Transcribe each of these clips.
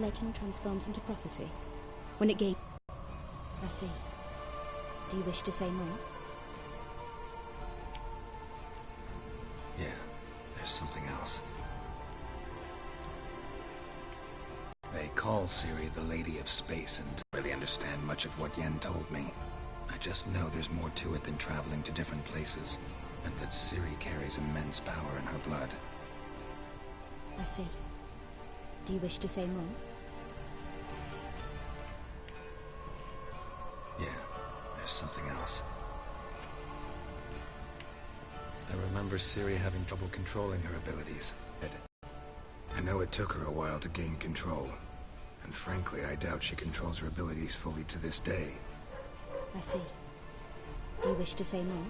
legend transforms into prophecy. When it gave... I see. Do you wish to say more? Yeah, there's something else. They call Ciri the Lady of Space, and I don't really understand much of what Yen told me. I just know there's more to it than traveling to different places, and that Ciri carries immense power in her blood. I see. Do you wish to say more? Yeah, there's something else. I remember Ciri having trouble controlling her abilities. I know it took her a while to gain control, and frankly, I doubt she controls her abilities fully to this day. I see. Do you wish to say more?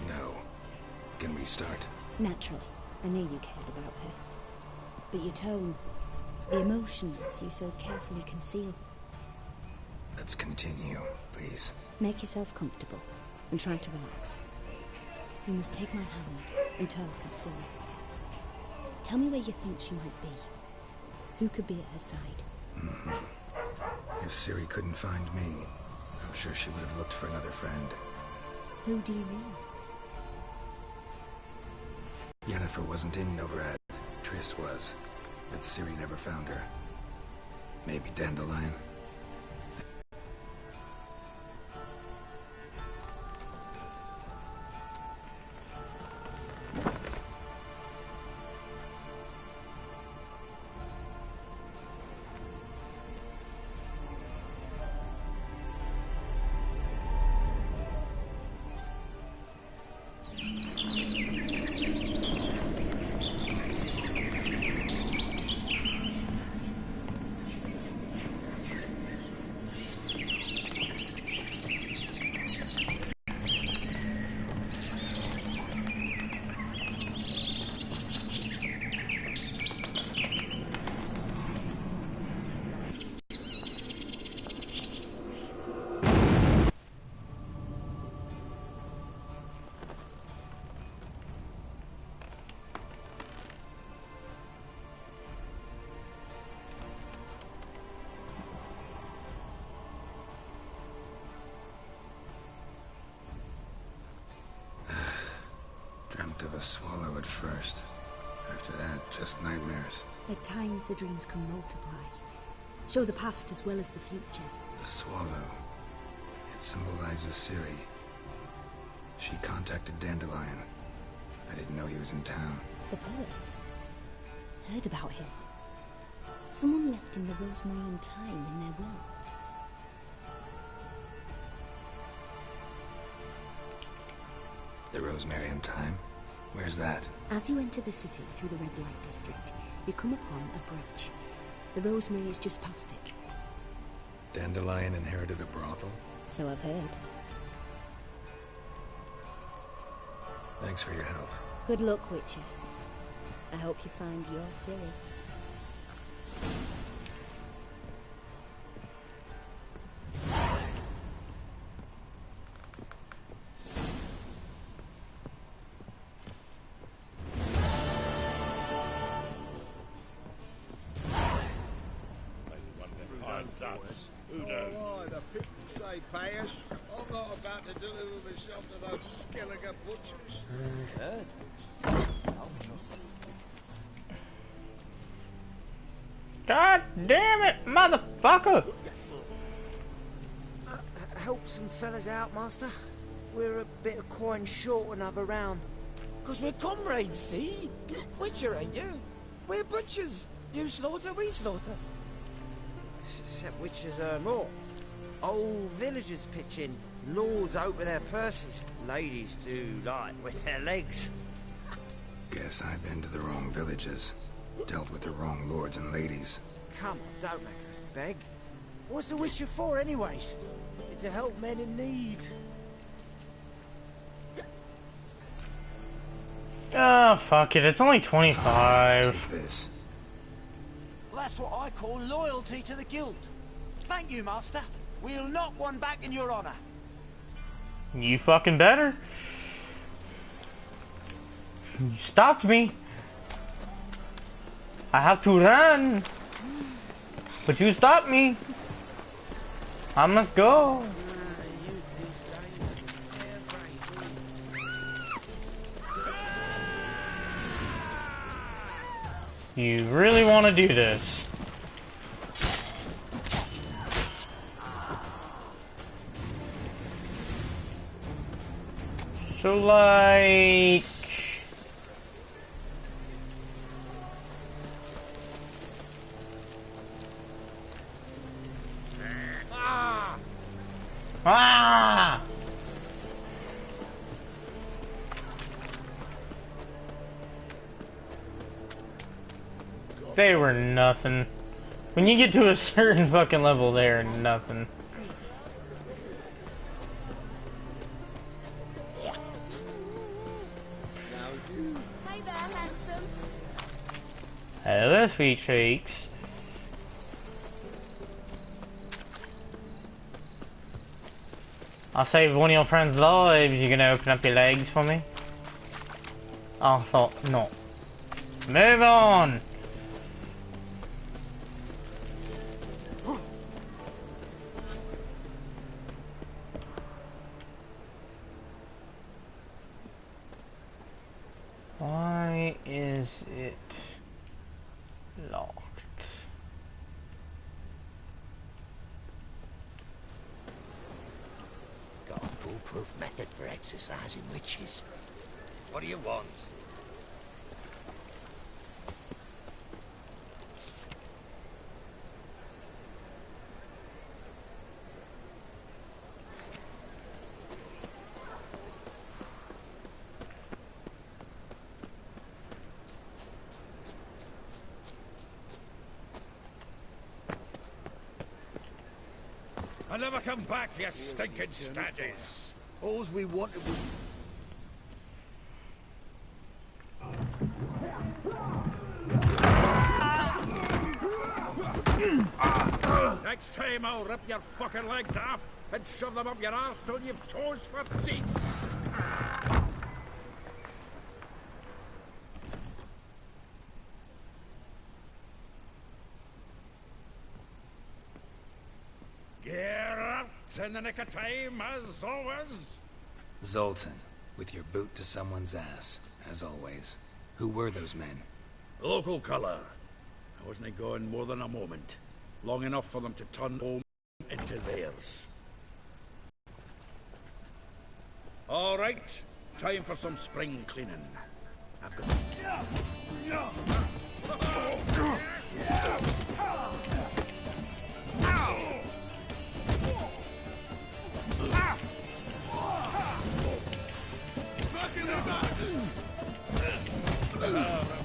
No. Can we start? Naturally. I knew you cared about her. But your tone, the emotions you so carefully conceal. Let's continue, please. Make yourself comfortable, and try to relax. You must take my hand and talk of Ciri. Tell me where you think she might be. Who could be at her side? If Ciri couldn't find me, I'm sure she would have looked for another friend. Who do you mean? Yennefer wasn't in Novigrad. Triss was, but Ciri never found her. Maybe Dandelion? Dreamt of a swallow at first. After that, just nightmares. At times the dreams can multiply. Show the past as well as the future. The swallow. It symbolizes Ciri. She contacted Dandelion. I didn't know he was in town. The poet. Heard about him. Someone left him the Rosemary time in their will. The Rosemary time? Where's that? As you enter the city through the red light district, you come upon a bridge. The Rosemary is just past it. Dandelion inherited a brothel? So I've heard. Thanks for your help. Good luck, Witcher. I hope you find your Ciri. Who knows? Oh, the people say pay us. I'm not about to deliver myself to those Skellige butchers. God damn it, motherfucker! Help some fellas out, Master. We're a bit of coin short another round. 'Cause we're comrades, see? Witcher, ain't you? We're butchers. You slaughter, we slaughter. Except witches earn more. Old villagers pitch in. Lords open their purses. Ladies do like with their legs. Guess I've been to the wrong villages. Dealt with the wrong lords and ladies. Come on, don't make us beg. What's a witcher for, anyways? It's to help men in need. Oh, fuck it. It's only 25. Take this. Well, that's what I call loyalty to the guild. Thank you, Master. We'll knock one back in your honor. You fucking better. You stopped me. I have to run. But you stopped me. I must go. You really want to do this? So like... Ah! They were nothing. When you get to a certain fucking level, they are nothing. Hey there, handsome. Hello, sweet cheeks. I'll save one of your friends' lives. You're gonna open up your legs for me? I thought not. Move on! Why is it locked? Got a foolproof method for exercising witches. What do you want? I'll never come back, you stinking stagges. All's we wanted was... Next time I'll rip your fucking legs off and shove them up your arse till you've toes for teeth. Get out in the nick of time, as always. Zoltan, with your boot to someone's ass, as always. Who were those men? Local colour. I wasn't gone more than a moment. Long enough for them to turn home into theirs. All right, time for some spring cleaning. I've got...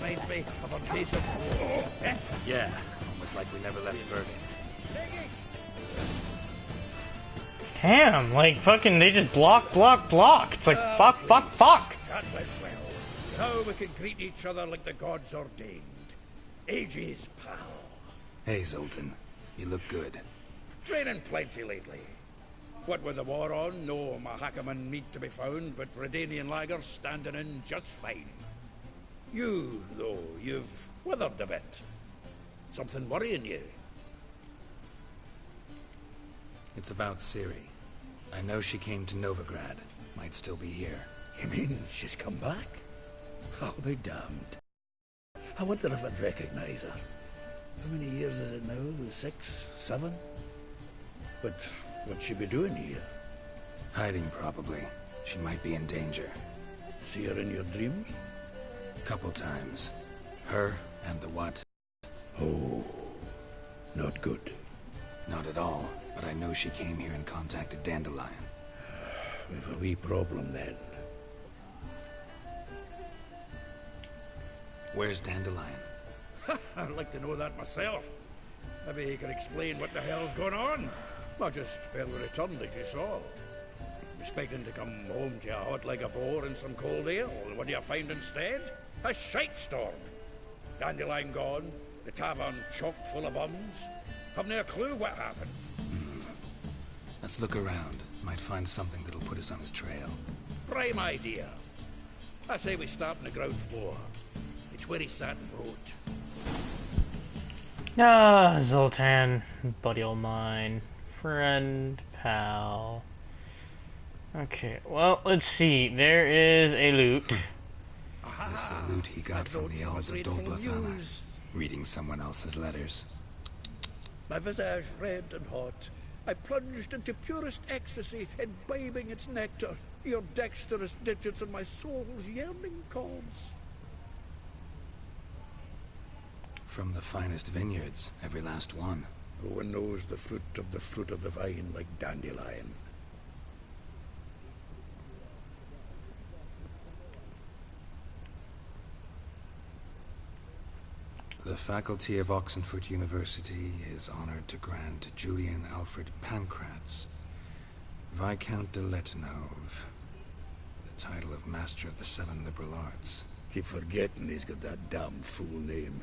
Reminds me of a piece of... Yeah, almost like we never left Bergen. Damn, like fucking they just block. It's like fuck. That went well. Now we can greet each other like the gods ordained. Ages, pal. Hey, Zoltan. You look good. Training plenty lately. What with the war on, no Mahakaman meat to be found, but Redanian lagers standing in just fine. You, though, you've withered a bit. Something worrying you? It's about Ciri. I know she came to Novigrad. Might still be here. You mean she's come back? I'll be damned. I wonder if I'd recognize her. How many years is it now? 6, 7? But what'd she be doing here? Hiding, probably. She might be in danger. See her in your dreams? Couple times. Her and the what? Oh, not good. Not at all, but I know she came here and contacted Dandelion. We've a wee problem then. Where's Dandelion? I'd like to know that myself. Maybe he could explain what the hell's going on. I just fairly returned, as you saw. Expecting to come home to a hot like a boar and some cold ale. What do you find instead? A shite storm. Dandelion gone, the tavern chock full of bums. Haven't a clue what happened. Let's look around. Might find something that'll put us on his trail. Prime idea. I say we start on the ground floor. It's where he sat and wrote. Ah, Zoltan, buddy of mine, friend, pal. Okay, well, let's see. There is a loot. This the loot he got from the elves of Dolbathala, reading someone else's letters. My visage red and hot, I plunged into purest ecstasy, imbibing its nectar, your dexterous digits and my soul's yearning chords. From the finest vineyards, every last one. No one knows the fruit of the vine like dandelion. The faculty of Oxenford University is honored to grant Julian Alfred Pancratz, Viscount de Letenove, the title of Master of the Seven Liberal Arts. Keep forgetting he's got that damn fool name.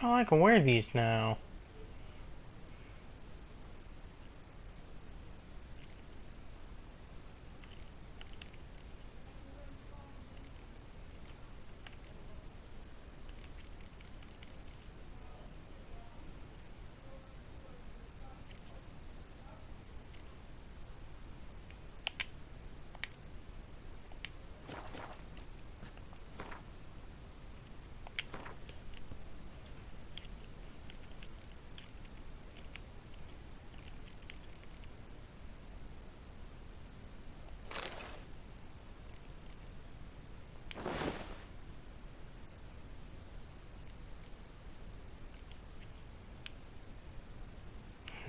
Oh, I can wear these now.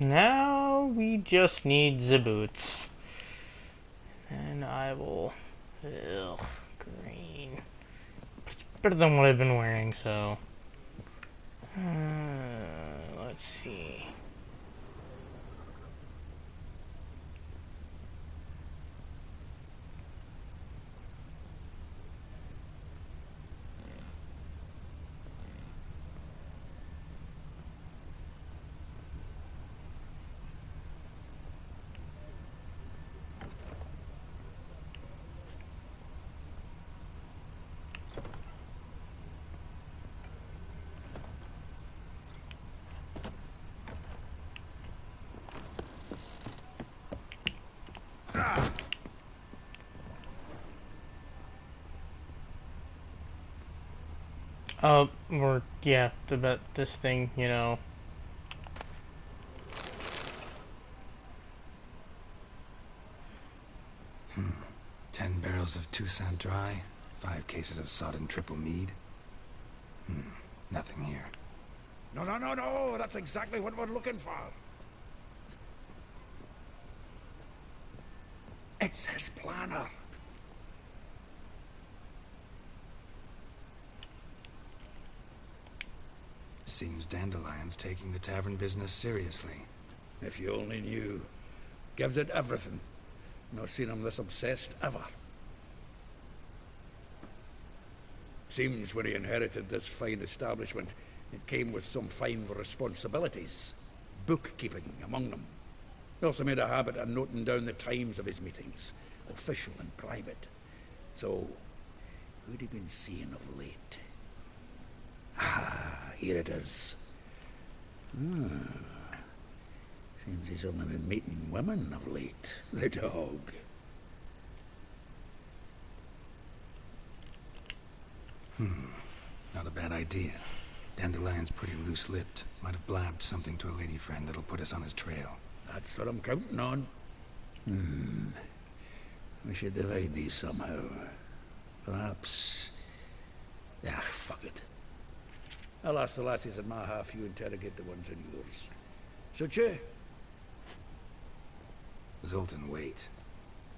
Now we just need the boots. And I will... Ugh, green. It's better than what I've been wearing, so... let's see... or, yeah, about this thing, you know. Hmm. 10 barrels of Toussaint Dry, 5 cases of sodden triple mead. Nothing here. No, that's exactly what we're looking for. It's his planner. Seems Dandelion's taking the tavern business seriously. If you only knew. Gives it everything. Not seen him this obsessed ever. Seems when he inherited this fine establishment, it came with some fine responsibilities. Bookkeeping among them. He also made a habit of noting down the times of his meetings, official and private. So, who'd he been seeing of late? Ah, here it is. Seems he's only been meeting women of late. The dog. Not a bad idea. Dandelion's pretty loose-lipped. Might have blabbed something to a lady friend that'll put us on his trail. That's what I'm counting on. We should divide these somehow. Perhaps Ah, fuck it. I'll ask the lassies in my half, you interrogate the ones in yours. So, che? Zoltan, wait.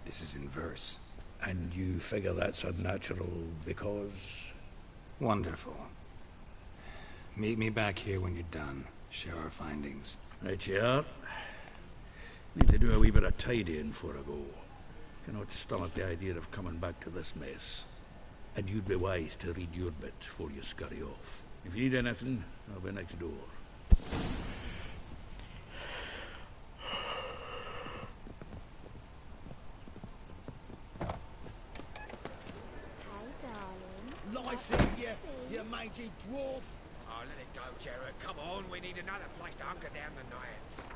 This is in verse. And you figure that's unnatural because... Wonderful. Meet me back here when you're done. Share our findings. Right you are. Need to do a wee bit of tidying before I go. Cannot stomach the idea of coming back to this mess. And you'd be wise to read your bit before you scurry off. If you need anything, I'll be next door. Lice you mangy dwarf! Oh, let it go, Jared. Come on, we need another place to hunker down the night.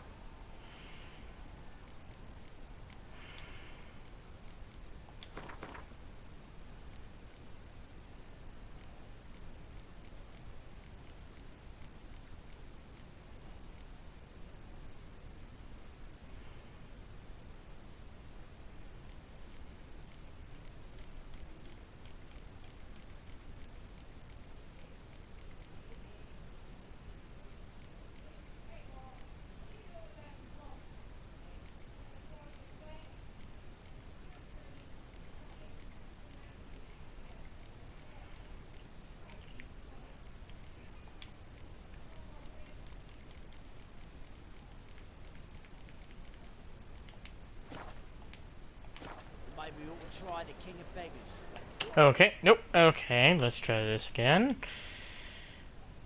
Maybe we ought to try the King of Beggars. Okay, nope, okay, let's try this again.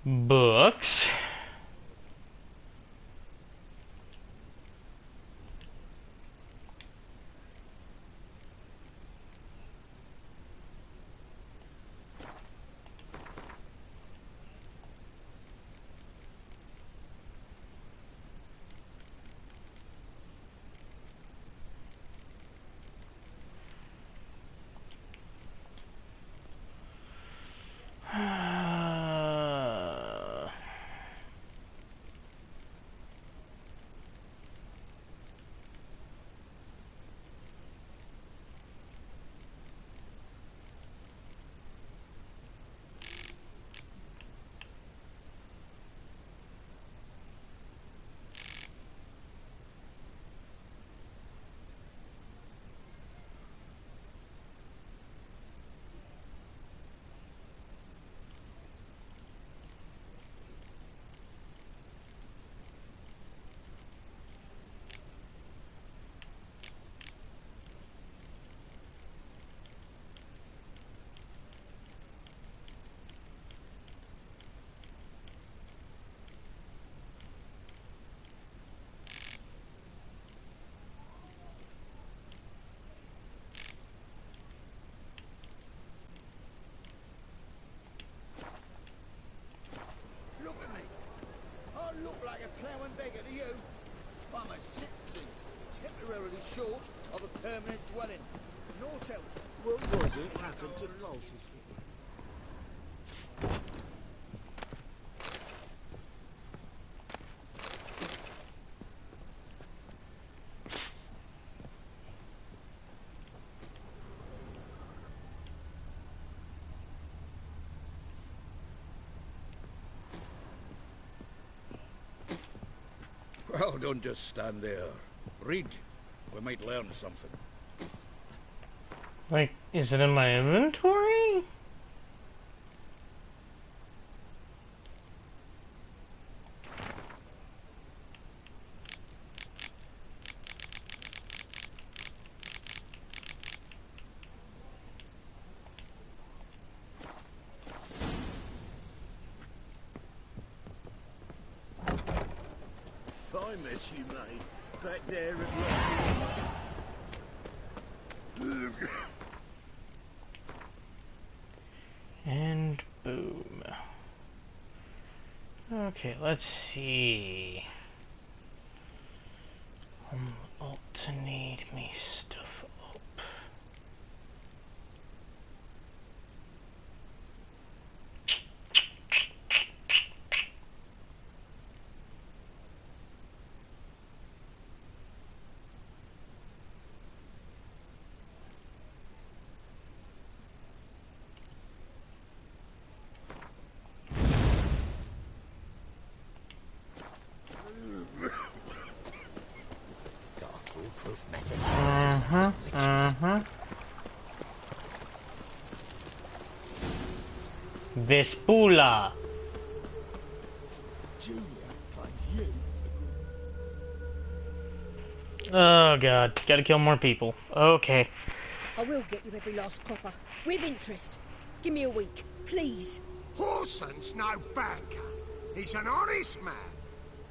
Books. Look at me. I look like a ploughing beggar to you. I'm a citizen, temporarily short of a permanent dwelling. Naught else. What was it happened to Folters? Well, don't just stand there. Read. We might learn something. Like, is it in my inventory? Fine mess you made. Back there at And boom. Okay, let's see. Alternate me stuff up. Vespula. Junior finds you a good... Oh god, gotta kill more people. Okay. I will get you every last copper, with interest. Give me a week, please. Horson's no banker. He's an honest man.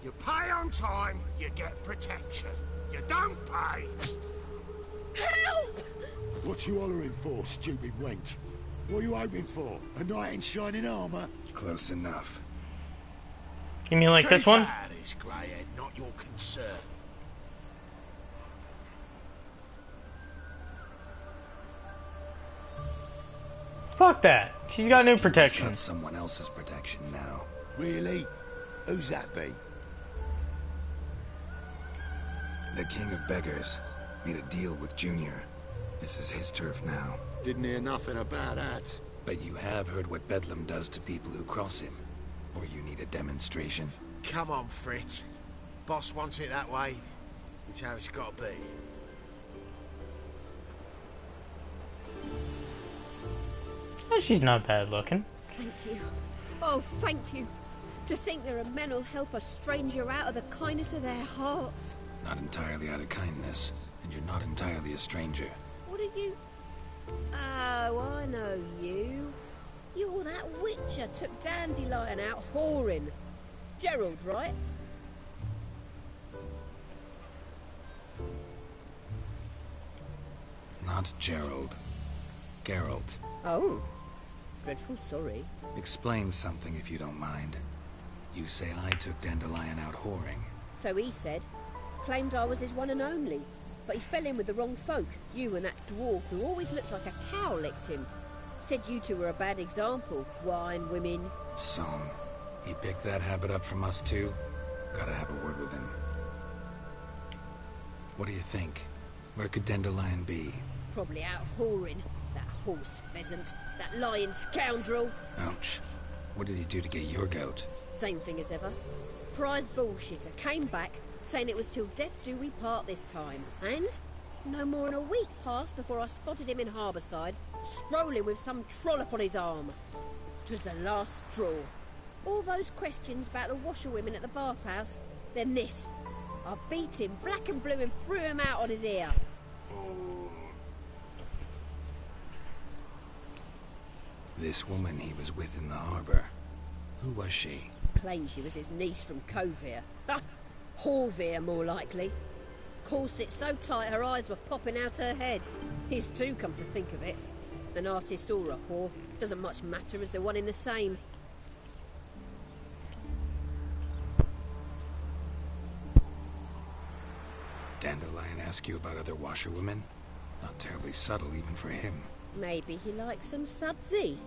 You pay on time, you get protection. You don't pay. Help! What you hollering for, stupid wench? What are you hoping for? A knight in shining armour? Close enough. You mean like this one? This greyhead, not your concern. Fuck that. She's got new He's protection. got someone else's protection now. Really? Who's that be? The King of Beggars made a deal with Junior. This is his turf now. Didn't hear nothing about that. But you have heard what Bedlam does to people who cross him. Or you need a demonstration? Come on, Fritz. Boss wants it that way. It's how it's got to be. Oh, she's not bad looking. Thank you. Oh, thank you. To think there are men who'll help a stranger out of the kindness of their hearts. Not entirely out of kindness, and you're not entirely a stranger. What are you? Oh, I know you. You're that witcher took Dandelion out whoring. Gerald, right? Not Gerald. Geralt. Oh. Dreadful sorry. Explain something if you don't mind. You say I took Dandelion out whoring. So he said. Claimed I was his one and only. But he fell in with the wrong folk. You and that dwarf who always looks like a cow licked him. Said you two were a bad example. Wine, women. Song. He picked that habit up from us too? Gotta have a word with him. What do you think? Where could Dandelion be? Probably out whoring. That horse pheasant. That lying scoundrel. Ouch. What did he do to get your goat? Same thing as ever. Prize bullshitter came back, saying it was till death do we part this time. And no more than a week passed before I spotted him in Harbourside, strolling with some trollop on his arm. 'Twas the last straw. All those questions about the washerwomen at the bathhouse, then this. I beat him black and blue and threw him out on his ear. This woman he was with in the harbor. Who was she? Claimed she was his niece from Kovir. Horvir, more likely. Corset so tight her eyes were popping out her head. His too, come to think of it. An artist or a whore. Doesn't much matter as they're one in the same. Dandelion ask you about other washerwomen? Not terribly subtle even for him. Maybe he likes some sudsy.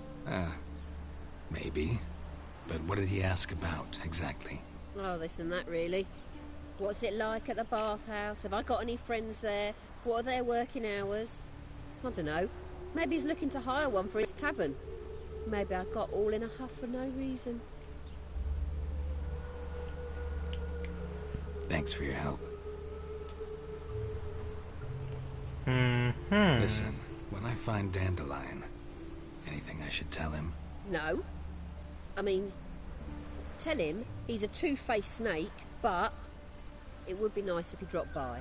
Maybe. But what did he ask about, exactly? Oh, this and that, really. What's it like at the bathhouse? Have I got any friends there? What are their working hours? I don't know. Maybe he's looking to hire one for his tavern. Maybe I got all in a huff for no reason. Thanks for your help. Mm-hmm. Listen, when I find Dandelion, anything I should tell him? No. I mean, tell him he's a two-faced snake, but it would be nice if he dropped by.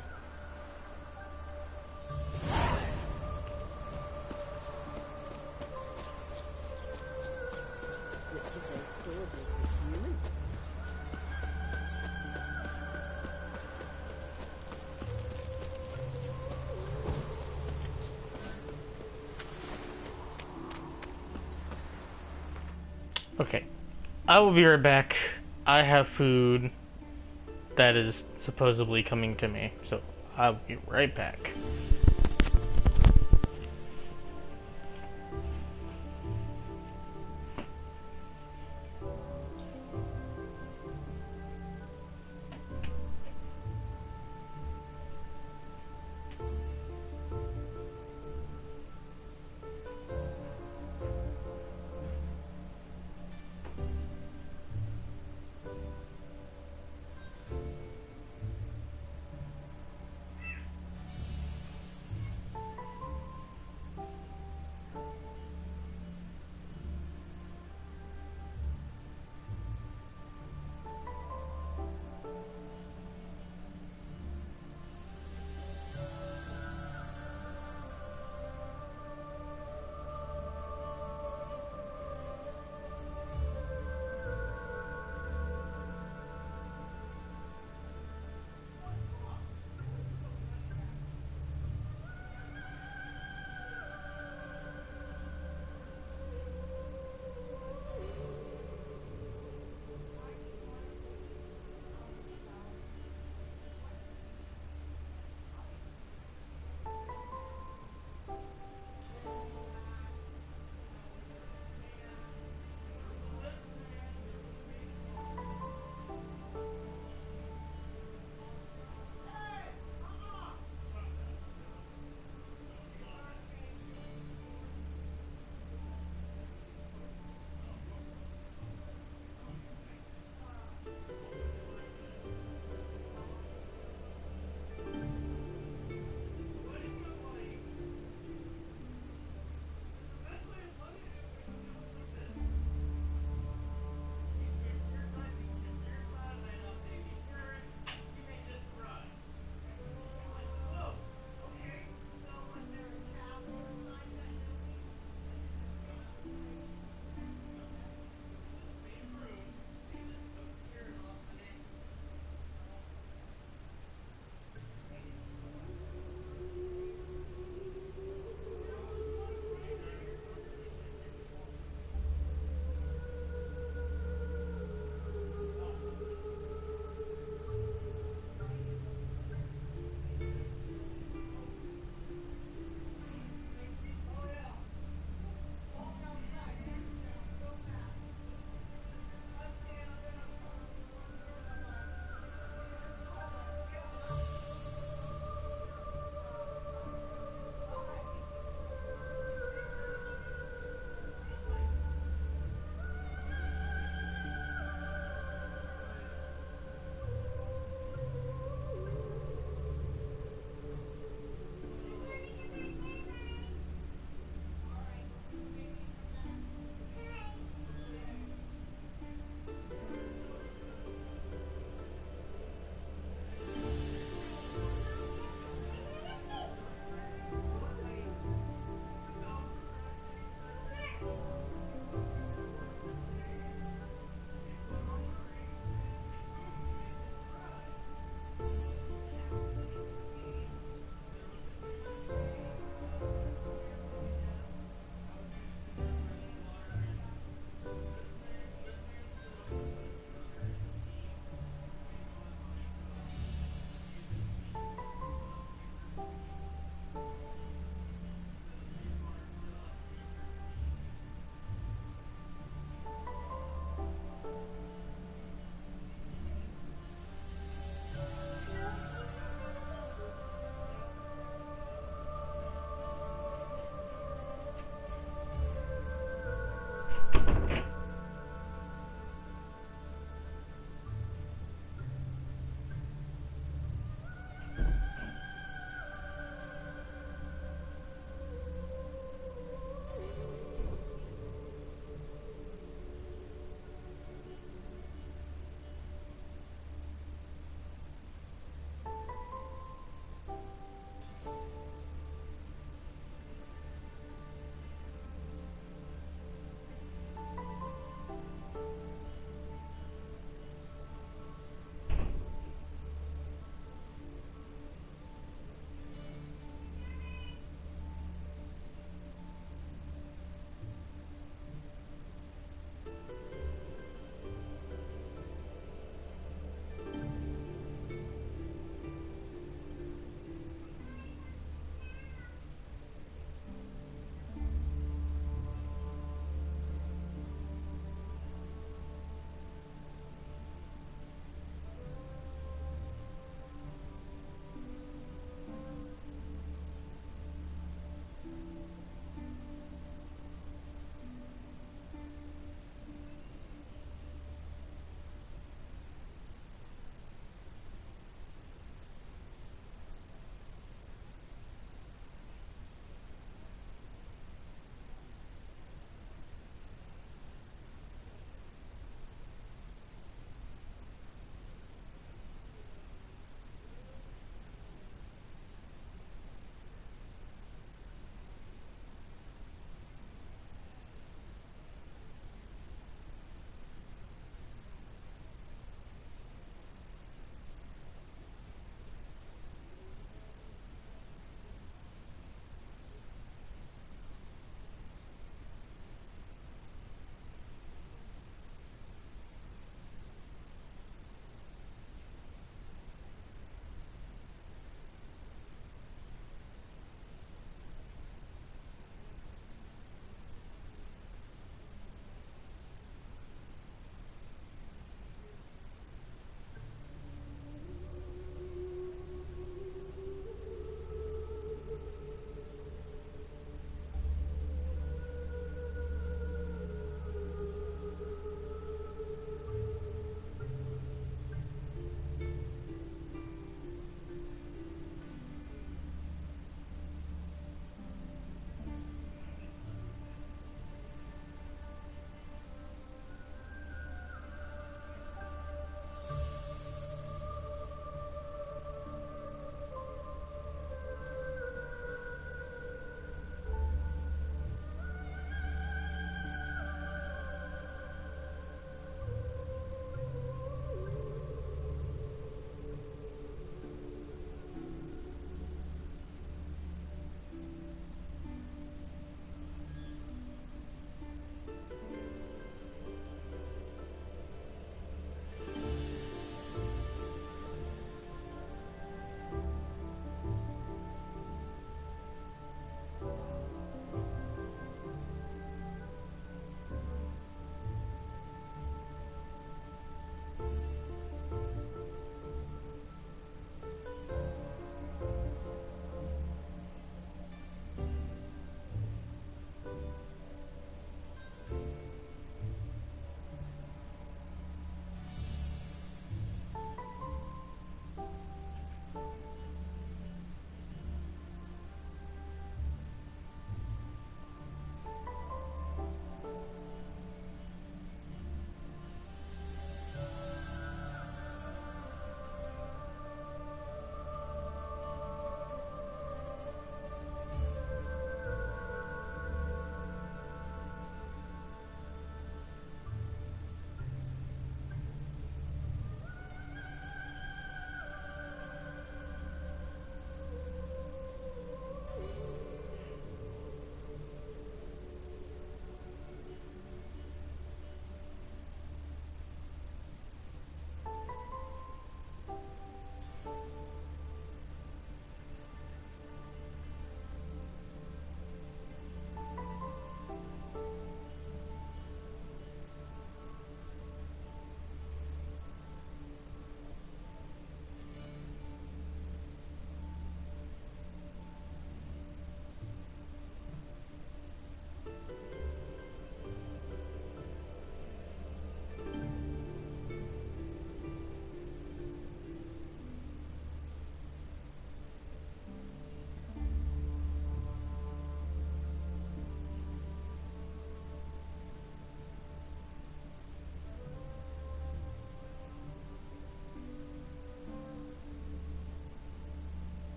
Which of their swords is the humans? Okay. I will be right back. I have food that is supposedly coming to me, so I'll be right back.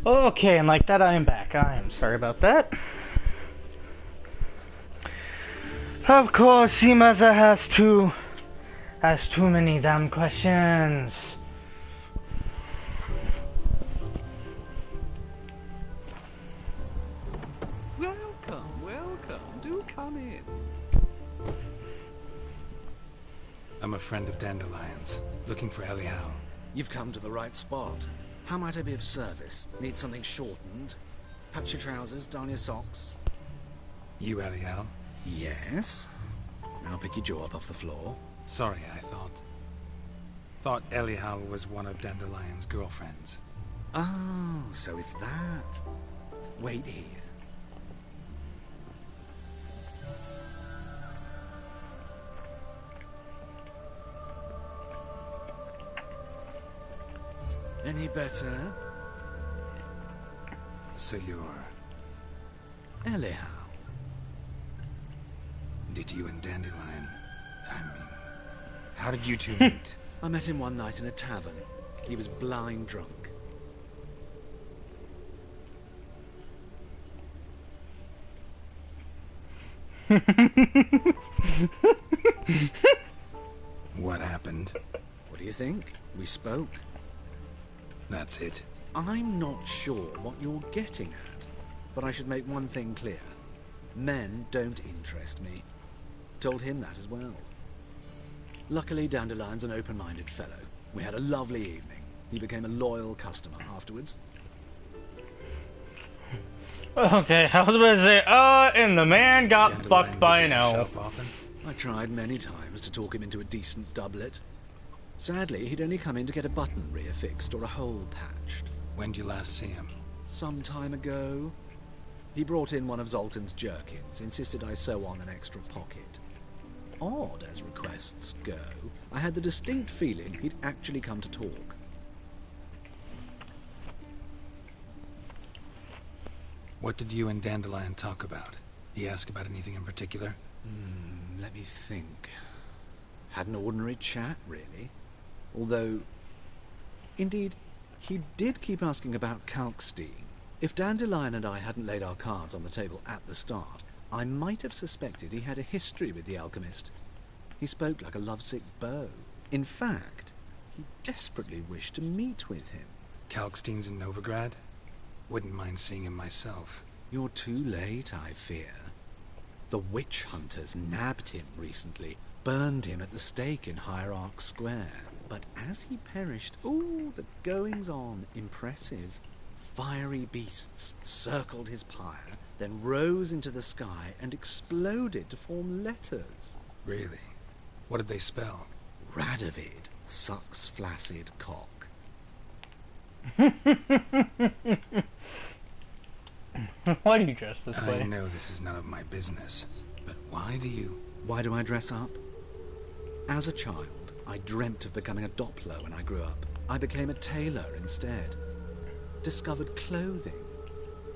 Okay, and like that I am back. I am sorry about that. Of course, Shimaza has too many damn questions. Welcome, welcome. Do come in. I'm a friend of Dandelion's, looking for Elial. You've come to the right spot. How might I be of service? Need something shortened? Patch your trousers, darn your socks. You Elial? Yes. Now pick your jaw up off the floor. Sorry, I thought Elial was one of Dandelion's girlfriends. Oh, so it's that. Wait here. Any better? So you're... Elial. Did you and Dandelion... how did you two meet? I met him one night in a tavern. He was blind drunk. What happened? What do you think? We spoke. That's it. I'm not sure what you're getting at, but I should make one thing clear. Men don't interest me. Told him that as well. Luckily, Dandelion's an open-minded fellow. We had a lovely evening. He became a loyal customer afterwards. Okay, I was about to say, and the man got fucked by an elf. I tried many times to talk him into a decent doublet. Sadly, he'd only come in to get a button reaffixed or a hole patched. When did you last see him? Some time ago. He brought in one of Zoltan's jerkins, insisted I sew on an extra pocket. Odd as requests go, I had the distinct feeling he'd actually come to talk. What did you and Dandelion talk about? He asked about anything in particular? Let me think. Had an ordinary chat, really. Although, indeed, he did keep asking about Kalkstein. If Dandelion and I hadn't laid our cards on the table at the start, I might have suspected he had a history with the alchemist. He spoke like a lovesick beau. In fact, he desperately wished to meet with him. Kalkstein's in Novigrad? Wouldn't mind seeing him myself. You're too late, I fear. The witch hunters nabbed him recently, burned him at the stake in Hierarch Square. But as he perished, ooh, the goings-on, impressive. Fiery beasts circled his pyre, then rose into the sky and exploded to form letters. Really? What did they spell? Radovid sucks flaccid cock. Why do you dress this way? I know this is none of my business, but why do you... Why do I dress up? As a child, I dreamt of becoming a Doppler when I grew up. I became a tailor instead. Discovered clothing.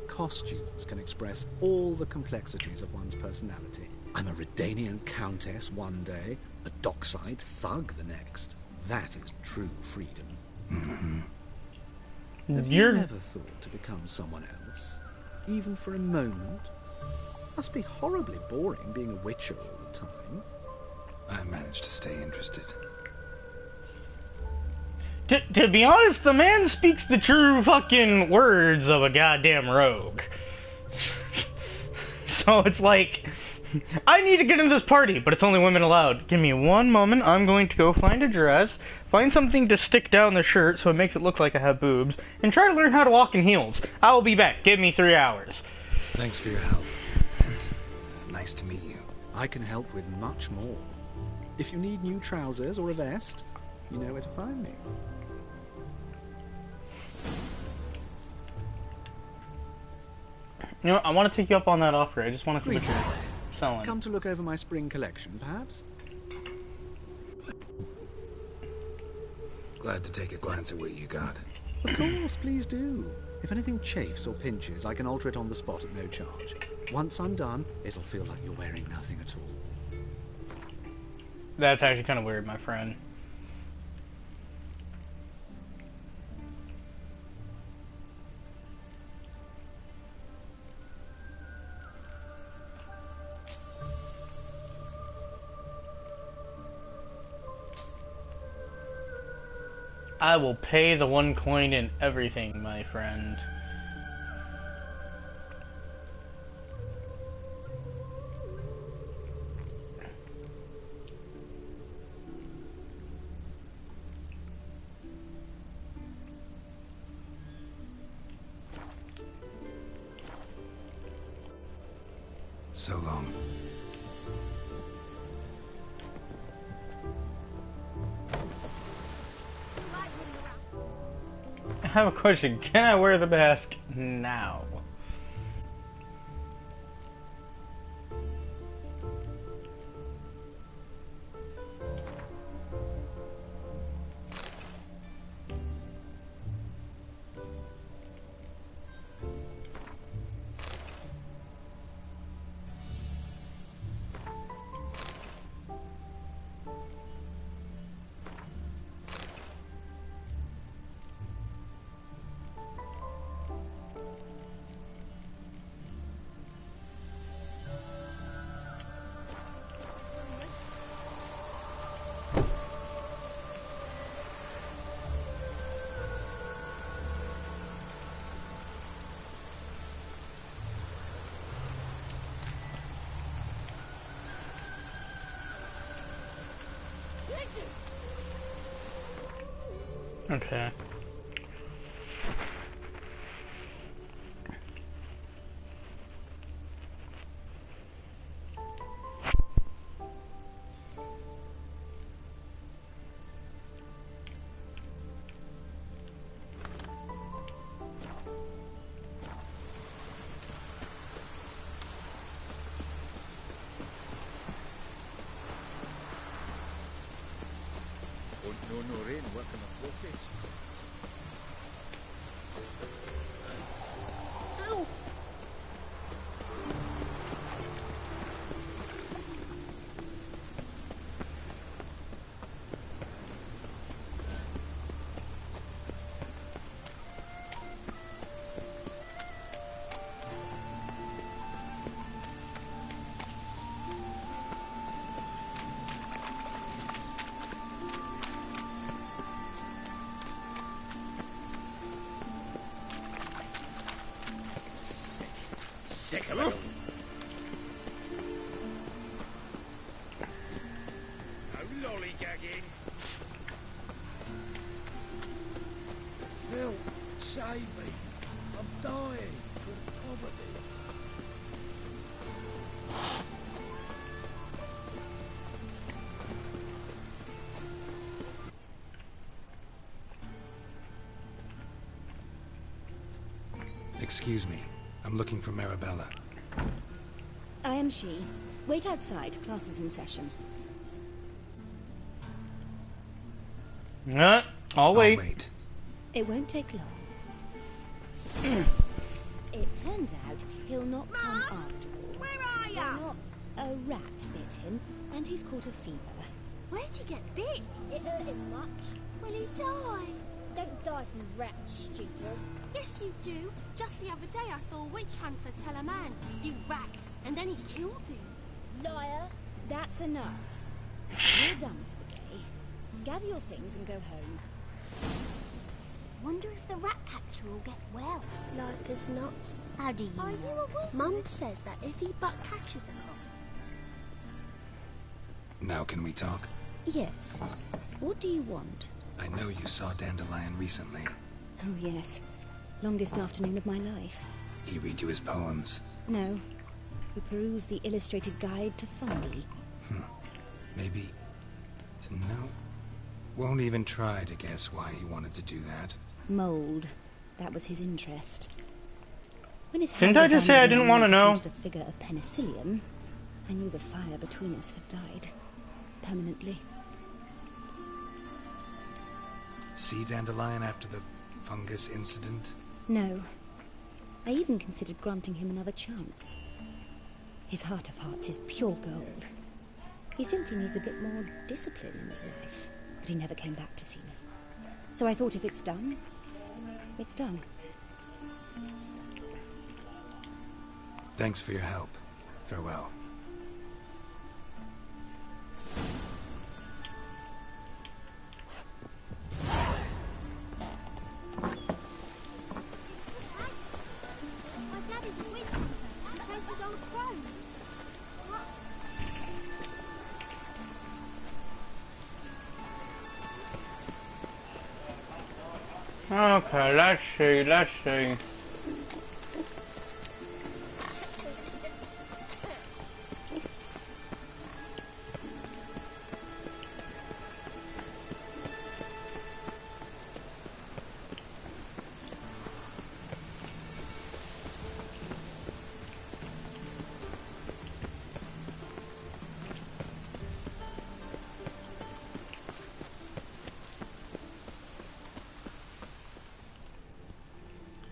Costumes can express all the complexities of one's personality. I'm a Redanian countess one day, a dockside thug the next. That is true freedom. Have you never thought to become someone else? Even for a moment? Must be horribly boring being a witcher all the time. I managed to stay interested. To be honest, the man speaks the true fucking words of a goddamn rogue. So it's like, I need to get in this party, but it's only women allowed. Give me one moment, I'm going to go find a dress, find something to stick down the shirt so it makes it look like I have boobs, and try to learn how to walk in heels. I will be back. Give me 3 hours. Thanks for your help, and nice to meet you. I can help with much more. If you need new trousers or a vest, you know where to find me. You know what, I want to take you up on that offer. I just want to see what you're selling. Come to look over my spring collection, perhaps? Glad to take a glance at what you got. Of course, please do. If anything chafes or pinches, I can alter it on the spot at no charge. Once I'm done, it'll feel like you're wearing nothing at all. That's actually kind of weird, my friend. I will pay the 1 coin and everything, my friend. So long. I have a question. Can I wear the mask now? Okay. No rain working the floaties. Ow! Sick of it. No lollygagging. Phil, save me. I'm dying from poverty. Excuse me. I'm looking for Marabella. I am she. Wait outside. Class is in session. I'll wait. Wait. It won't take long. It turns out he'll not come after all. Where are ya? Not a rat bit him, and he's caught a fever. Where'd he get bit? It hurt him much. Will he die? Don't die from rats, stupid. Yes, you do. Just the other day I saw a witch hunter tell a man, "You rat," and then he killed him. Liar. That's enough. We're done for the day. Gather your things and go home. Wonder if the rat catcher will get well. Like as not. How do you Are you a wizard? Mum says that if he but catches a cough. Now can we talk? Yes. What do you want? I know you saw Dandelion recently. Oh, yes. Longest afternoon of my life. He read you his poems. No. We perused the illustrated guide to fungi. Maybe... No. Won't even try to guess why he wanted to do that. Mold. That was his interest. When his Didn't I just say I didn't want to know? A figure of penicillium, I knew the fire between us had died. Permanently. See Dandelion after the fungus incident? No. I even considered granting him another chance. His heart of hearts is pure gold. He simply needs a bit more discipline in his life. But he never came back to see me. So I thought if it's done, it's done. Thanks for your help. Farewell. Okay, let's see, let's see.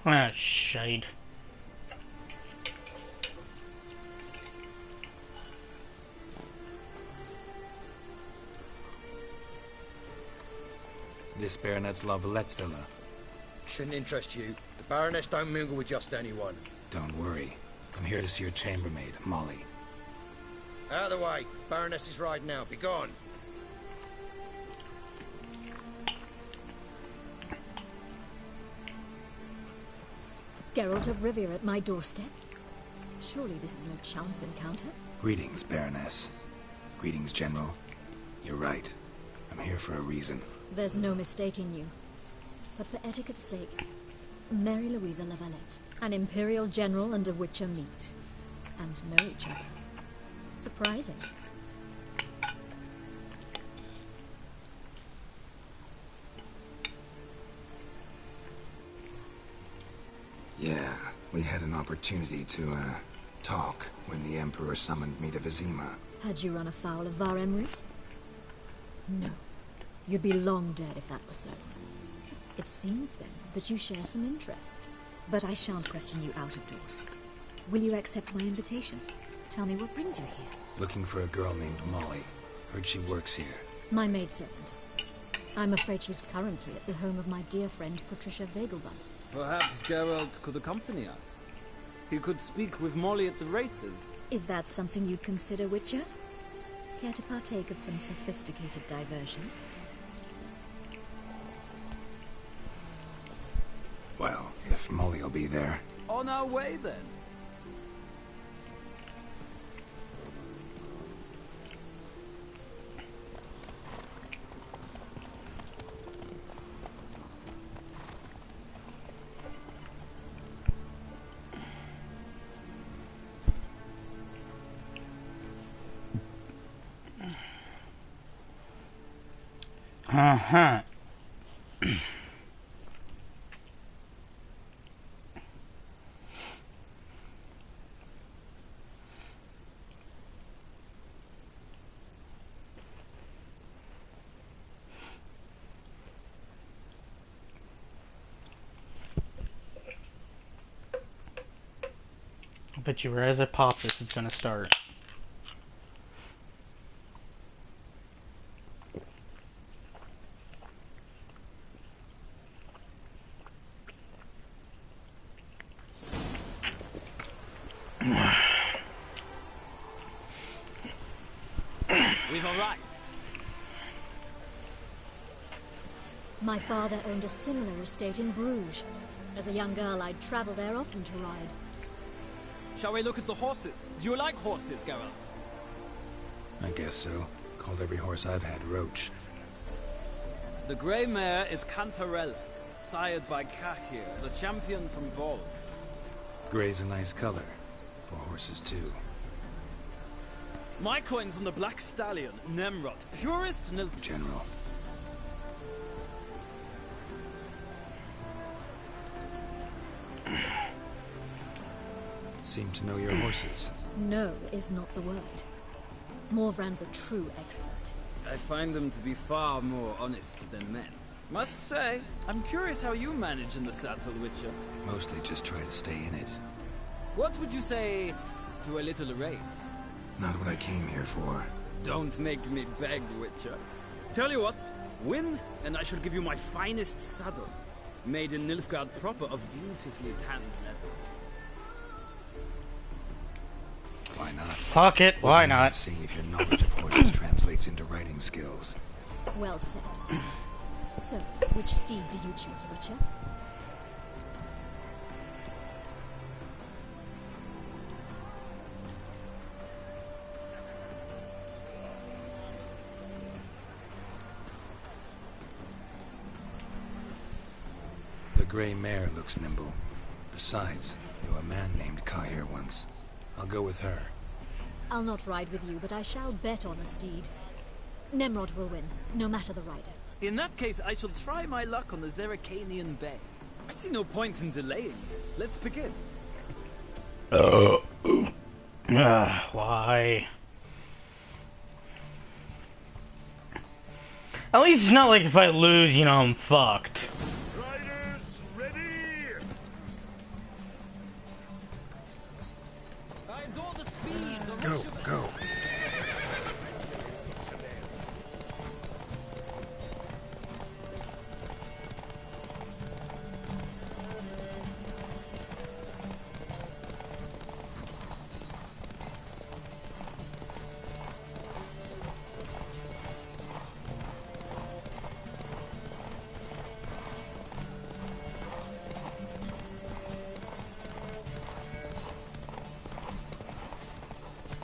Ah, shade. This Baronet's Lavallette's villa. Shouldn't interest you. The Baroness don't mingle with just anyone. Don't worry. I'm here to see your chambermaid, Molly. Out of the way. Baroness is riding out. Be gone. Geralt of Rivia at my doorstep? Surely this is no chance encounter? Greetings, Baroness. Greetings, General. You're right. I'm here for a reason. There's no mistaking you. But for etiquette's sake, Mary Louisa Lavalette, an Imperial General and a Witcher meet. And know each other. Surprising. Yeah, we had an opportunity to, talk when the Emperor summoned me to Vizima. Had you run afoul of Var Emrys? No. You'd be long dead if that were so. It seems, then, that you share some interests. But I shan't question you out of doors. Will you accept my invitation? Tell me what brings you here. Looking for a girl named Molly. Heard she works here. My maidservant. I'm afraid she's currently at the home of my dear friend Patricia Vegelbud. Perhaps Geralt could accompany us. He could speak with Molly at the races. Is that something you'd consider, Witcher? Care to partake of some sophisticated diversion? Well, if Molly'll be there. On our way, then. Uh-huh. I bet you right as I pop this, it's gonna start. We've arrived. My father owned a similar estate in Bruges. As a young girl, I'd travel there often to ride. Shall we look at the horses? Do you like horses, Geralt? I guess so. Called every horse I've had Roach. The grey mare is Cantarella, sired by Cahir, the champion from Vol. Grey's a nice color. For horses, too. My coin's on the black stallion, Nemrod, purest nil... General. Seem to know your horses. No is not the word. Morvran's a true expert. I find them to be far more honest than men. Must say, I'm curious how you manage in the saddle, Witcher. Mostly just try to stay in it. What would you say to a little race? Not what I came here for. Don't make me beg, Witcher. Tell you what, win, and I shall give you my finest saddle. Made in Nilfgaard proper of beautifully tanned leather. Why not? Fuck it, why not? See if your knowledge of horses translates into riding skills. Well said. So, which steed do you choose, Witcher? gray mare looks nimble. Besides, knew a man named Kai here once. I'll go with her. I'll not ride with you, but I shall bet on a steed. Nemrod will win, no matter the rider. In that case, I shall try my luck on the Zeracanian Bay. I see no point in delaying this. Let's begin. Why? At least it's not like if I lose, you know, I'm fucked. Riders, ready? I adore the speed, the Go, rush of... go.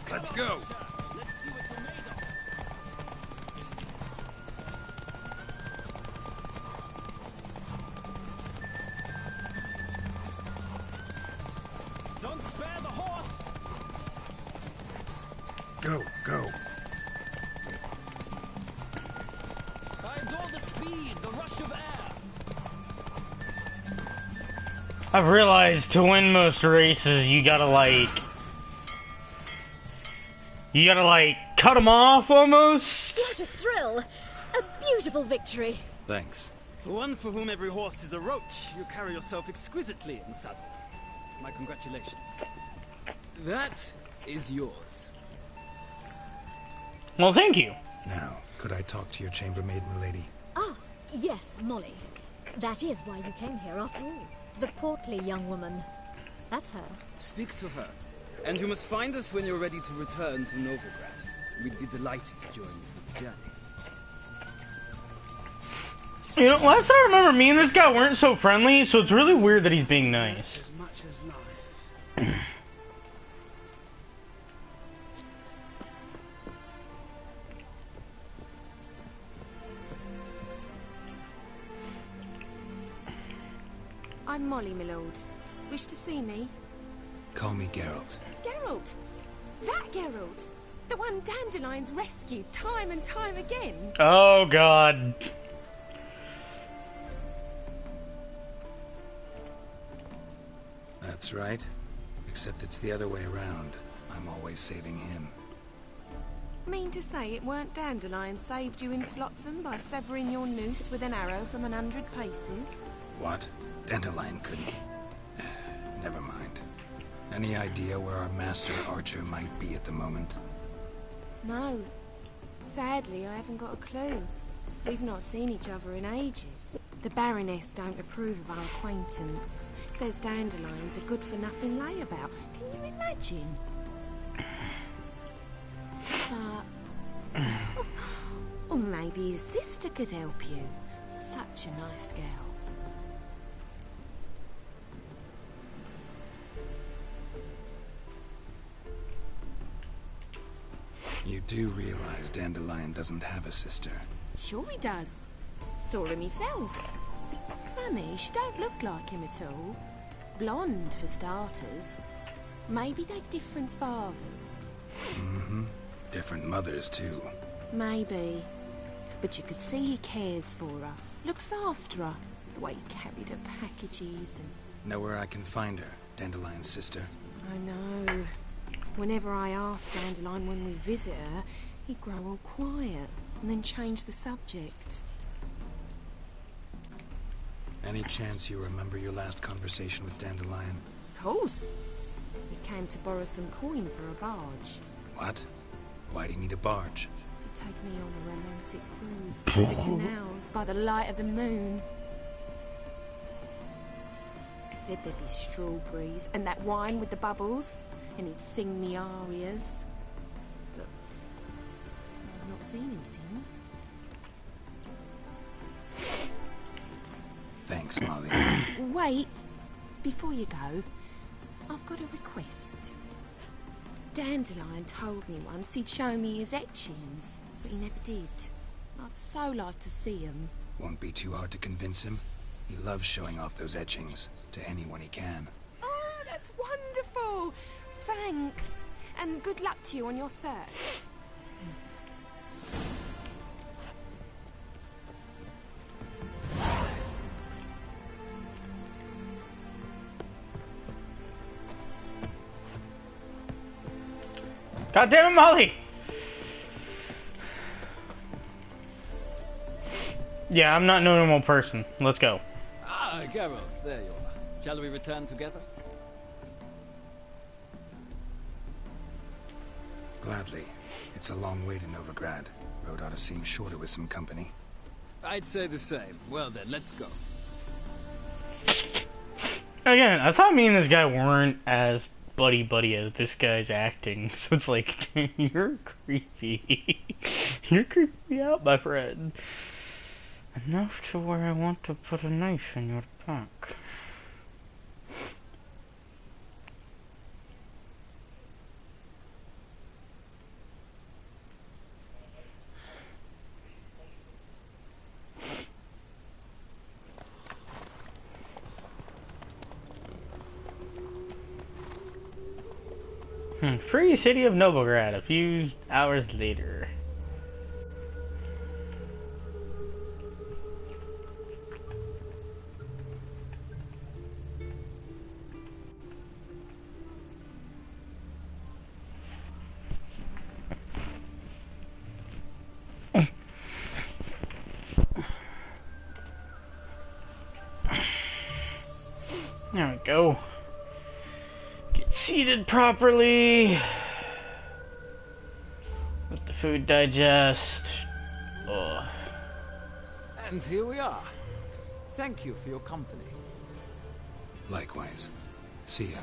Let's go. Let's see what you're made of. Don't spare the horse. Go, go. I adore the speed, the rush of air. I've realized to win most races, you gotta like, cut them off almost. What a thrill! A beautiful victory. Thanks. For one for whom every horse is a roach, you carry yourself exquisitely in saddle. My congratulations. That is yours. Well, thank you. Now, could I talk to your chambermaid, milady? Ah, yes, Molly. That is why you came here after all. The portly young woman. That's her. Speak to her. And you must find us when you're ready to return to Novigrad. We'd be delighted to join you for the journey. You know, last I remember, me and this guy weren't so friendly, so it's really weird that he's being nice. As much as life. I'm Molly, my lord. Wish to see me? Call me Geralt. Geralt! That Geralt! The one Dandelion's rescued time and time again! Oh, God. That's right. Except it's the other way around. I'm always saving him. Mean to say it weren't Dandelion saved you in Flotsam by severing your noose with an arrow from 100 paces? What? Dandelion couldn't... Never mind. Any idea where our master archer might be at the moment? No. Sadly, I haven't got a clue. We've not seen each other in ages. The Baroness don't approve of our acquaintance. Says Dandelion's a good-for-nothing layabout. Can you imagine? But... or maybe his sister could help you. Such a nice girl. You do realize Dandelion doesn't have a sister? Sure he does. Saw him himself. Funny, she don't look like him at all. Blonde, for starters. Maybe they've different fathers. Mm-hmm. Different mothers, too. Maybe. But you could see he cares for her. Looks after her. The way he carried her packages and... Know where I can find her, Dandelion's sister? I know. Whenever I ask Dandelion when we visit her, he'd grow all quiet and then change the subject. Any chance you remember your last conversation with Dandelion? Of course. He came to borrow some coin for a barge. What? Why'd he need a barge? To take me on a romantic cruise through the canals by the light of the moon. Said there'd be strawberries and that wine with the bubbles, and he'd sing me arias. But I've not seen him since. Thanks, Molly. Wait, before you go, I've got a request. Dandelion told me once he'd show me his etchings, but he never did. I'd so like to see them. Won't be too hard to convince him. He loves showing off those etchings to anyone he can. Oh, that's wonderful. Thanks. And good luck to you on your search. God damn it, Molly! Yeah, I'm not no normal person. Let's go. Ah, Garros, there you are. Shall we return together? Gladly. It's a long way to Novigrad. Road ought to seem shorter with some company. I'd say the same. Well then, let's go. Again, I thought me and this guy weren't as buddy-buddy as this guy's acting. So it's like, you're creepy. You're creeping me out, my friend. Enough to where I want to put a knife in your back. Free city of Novigrad a few hours later. There we go. Get seated properly. Let the food digest. Ugh. And here we are. Thank you for your company. Likewise. See ya.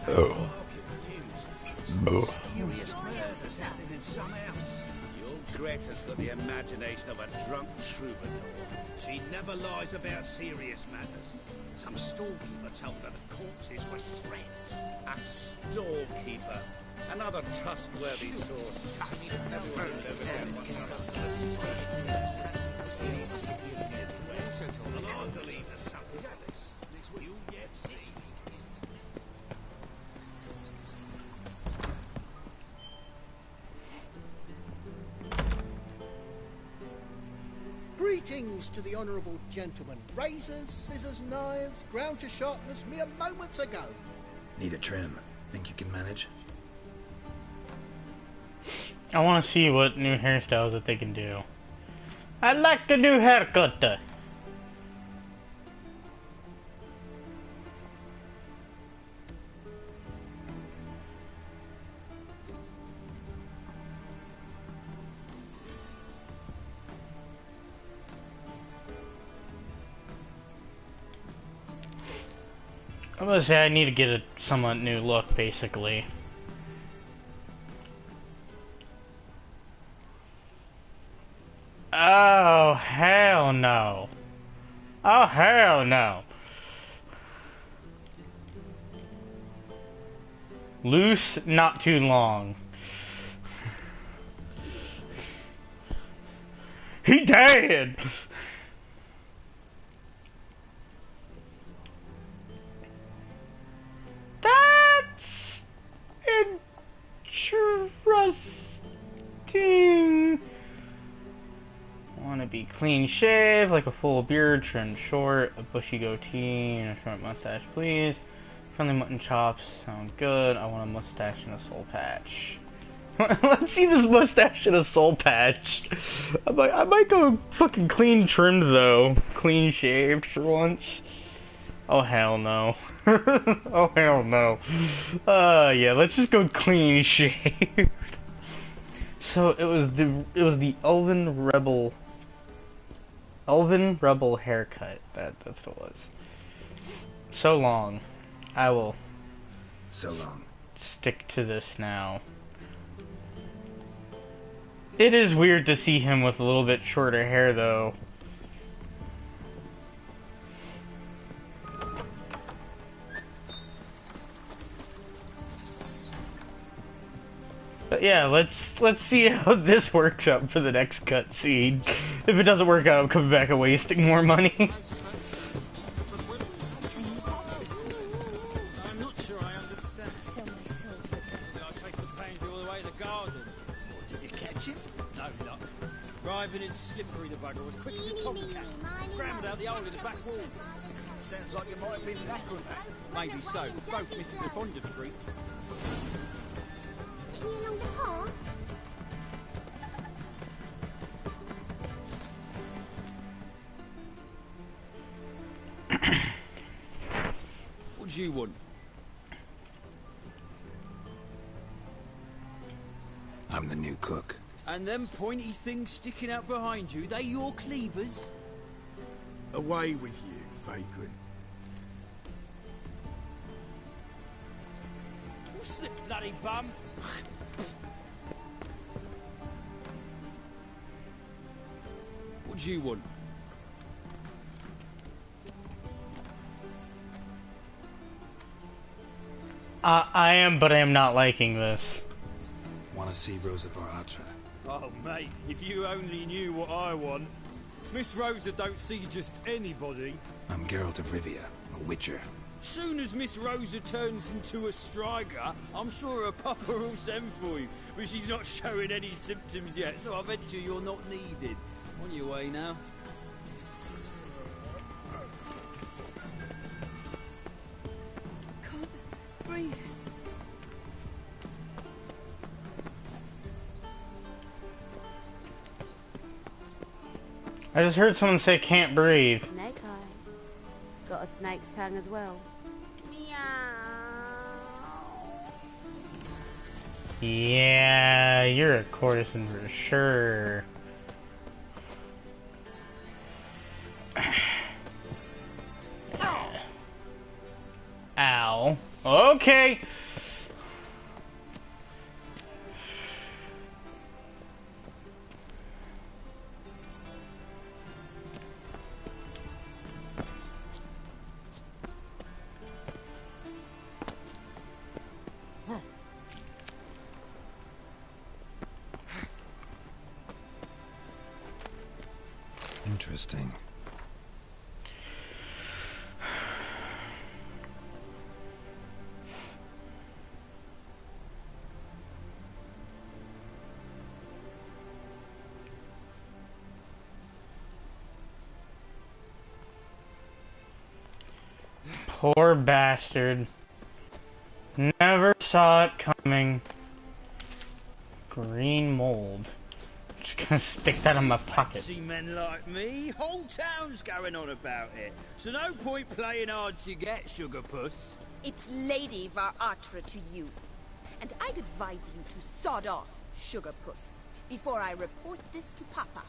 Oh. Some mysterious murders happening in some house. Your Greta's got the imagination of a drunk troubadour. She never lies about serious matters. Some storekeeper told her the corpses were shreds. A storekeeper? Another trustworthy source. And I believe there's something to this. You'll yet see. Greetings to the honourable gentleman. Razors, scissors, knives, ground to sharpness mere moments ago. Need a trim. Think you can manage? I want to see what new hairstyles that they can do. I like the new haircut. I'm gonna say I need to get a somewhat new look, basically. Oh, hell no. Oh, hell no. Loose, not too long. He dead! That's interesting. Want to be clean shaved, like a full beard, trimmed short, a bushy goatee, and a short mustache, please. Friendly mutton chops sound good. I want a mustache and a soul patch. Let's see this mustache and a soul patch. I might go fucking clean trimmed though. Clean shaved for once. Oh hell no. Oh hell no. Yeah, let's just go clean shaved. So it was the Elven Rebel haircut. That's what it was. So long. I will so long. Stick to this now. It is weird to see him with a little bit shorter hair though. But yeah, let's see how this works out for the next cutscene. If it doesn't work out, I'm coming back and wasting more money. I'm not sure I understand. Sell my soul to it. I traced the pansy all the way to the garden. What, did you catch him? No luck. Writhing and slippery, the bugger was quick as a tomcat. Scrambled out the hole in the back wall. Sounds like it might have been that or that. Maybe so. Both misses are fond of freaks. Along the path? What do you want? I'm the new cook. And them pointy things sticking out behind you, they your cleavers? Away with you, vagrant. What's the bloody bum? What do you want? I am, but I am not liking this. Want to see Rosa Varatra? Oh, mate, if you only knew what I want. Miss Rosa don't see just anybody. I'm Geralt of Rivia, a witcher. Soon as Miss Rosa turns into a striker, I'm sure her papa will send for you. But she's not showing any symptoms yet, so I venture you're not needed. On your way now. Cobb, breathe. I just heard someone say can't breathe. Snake eyes. Got a snake's tongue as well. Yeah, you're a courtesan for sure. Ow. Okay. Interesting. Poor bastard. Never saw it coming. Green mold. Just gonna stick that in my pocket. See men like me, whole town's going on about it. So no point playing hard to get, sugar puss. It's Lady Varatra to you. And I'd advise you to sod off, sugar puss, before I report this to Papa.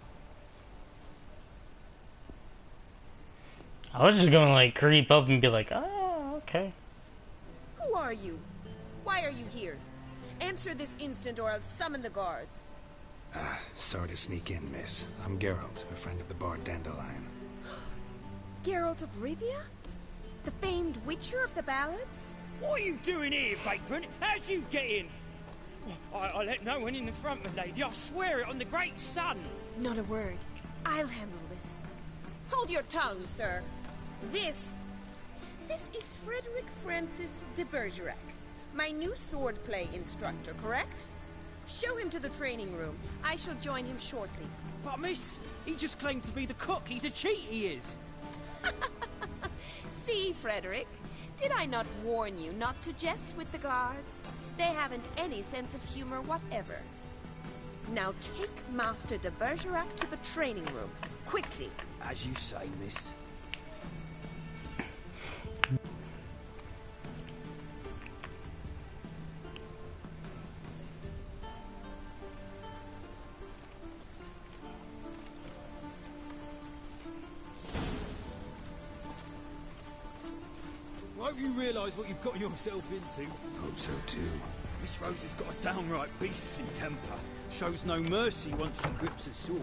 I was just gonna like creep up and be like, oh, okay. Who are you? Why are you here? Answer this instant or I'll summon the guards. Sorry to sneak in, miss. I'm Geralt, a friend of the bard Dandelion. Geralt of Rivia? The famed witcher of the ballads? What are you doing here, vagrant? How'd you get in? I let no one in the front, my lady. I swear it on the great sun. Not a word. I'll handle this. Hold your tongue, sir. This is Frederick Francis de Bergerac, my new swordplay instructor, correct? Show him to the training room. I shall join him shortly. But miss, he just claimed to be the cook. He's a cheat, he is. See, Frederick, did I not warn you not to jest with the guards? They haven't any sense of humor whatever. Now take Master de Bergerac to the training room, quickly. As you say, miss. I hope you realise what you've got yourself into. Hope so too. Miss Rose has got a downright beastly temper. Shows no mercy once she grips a sword.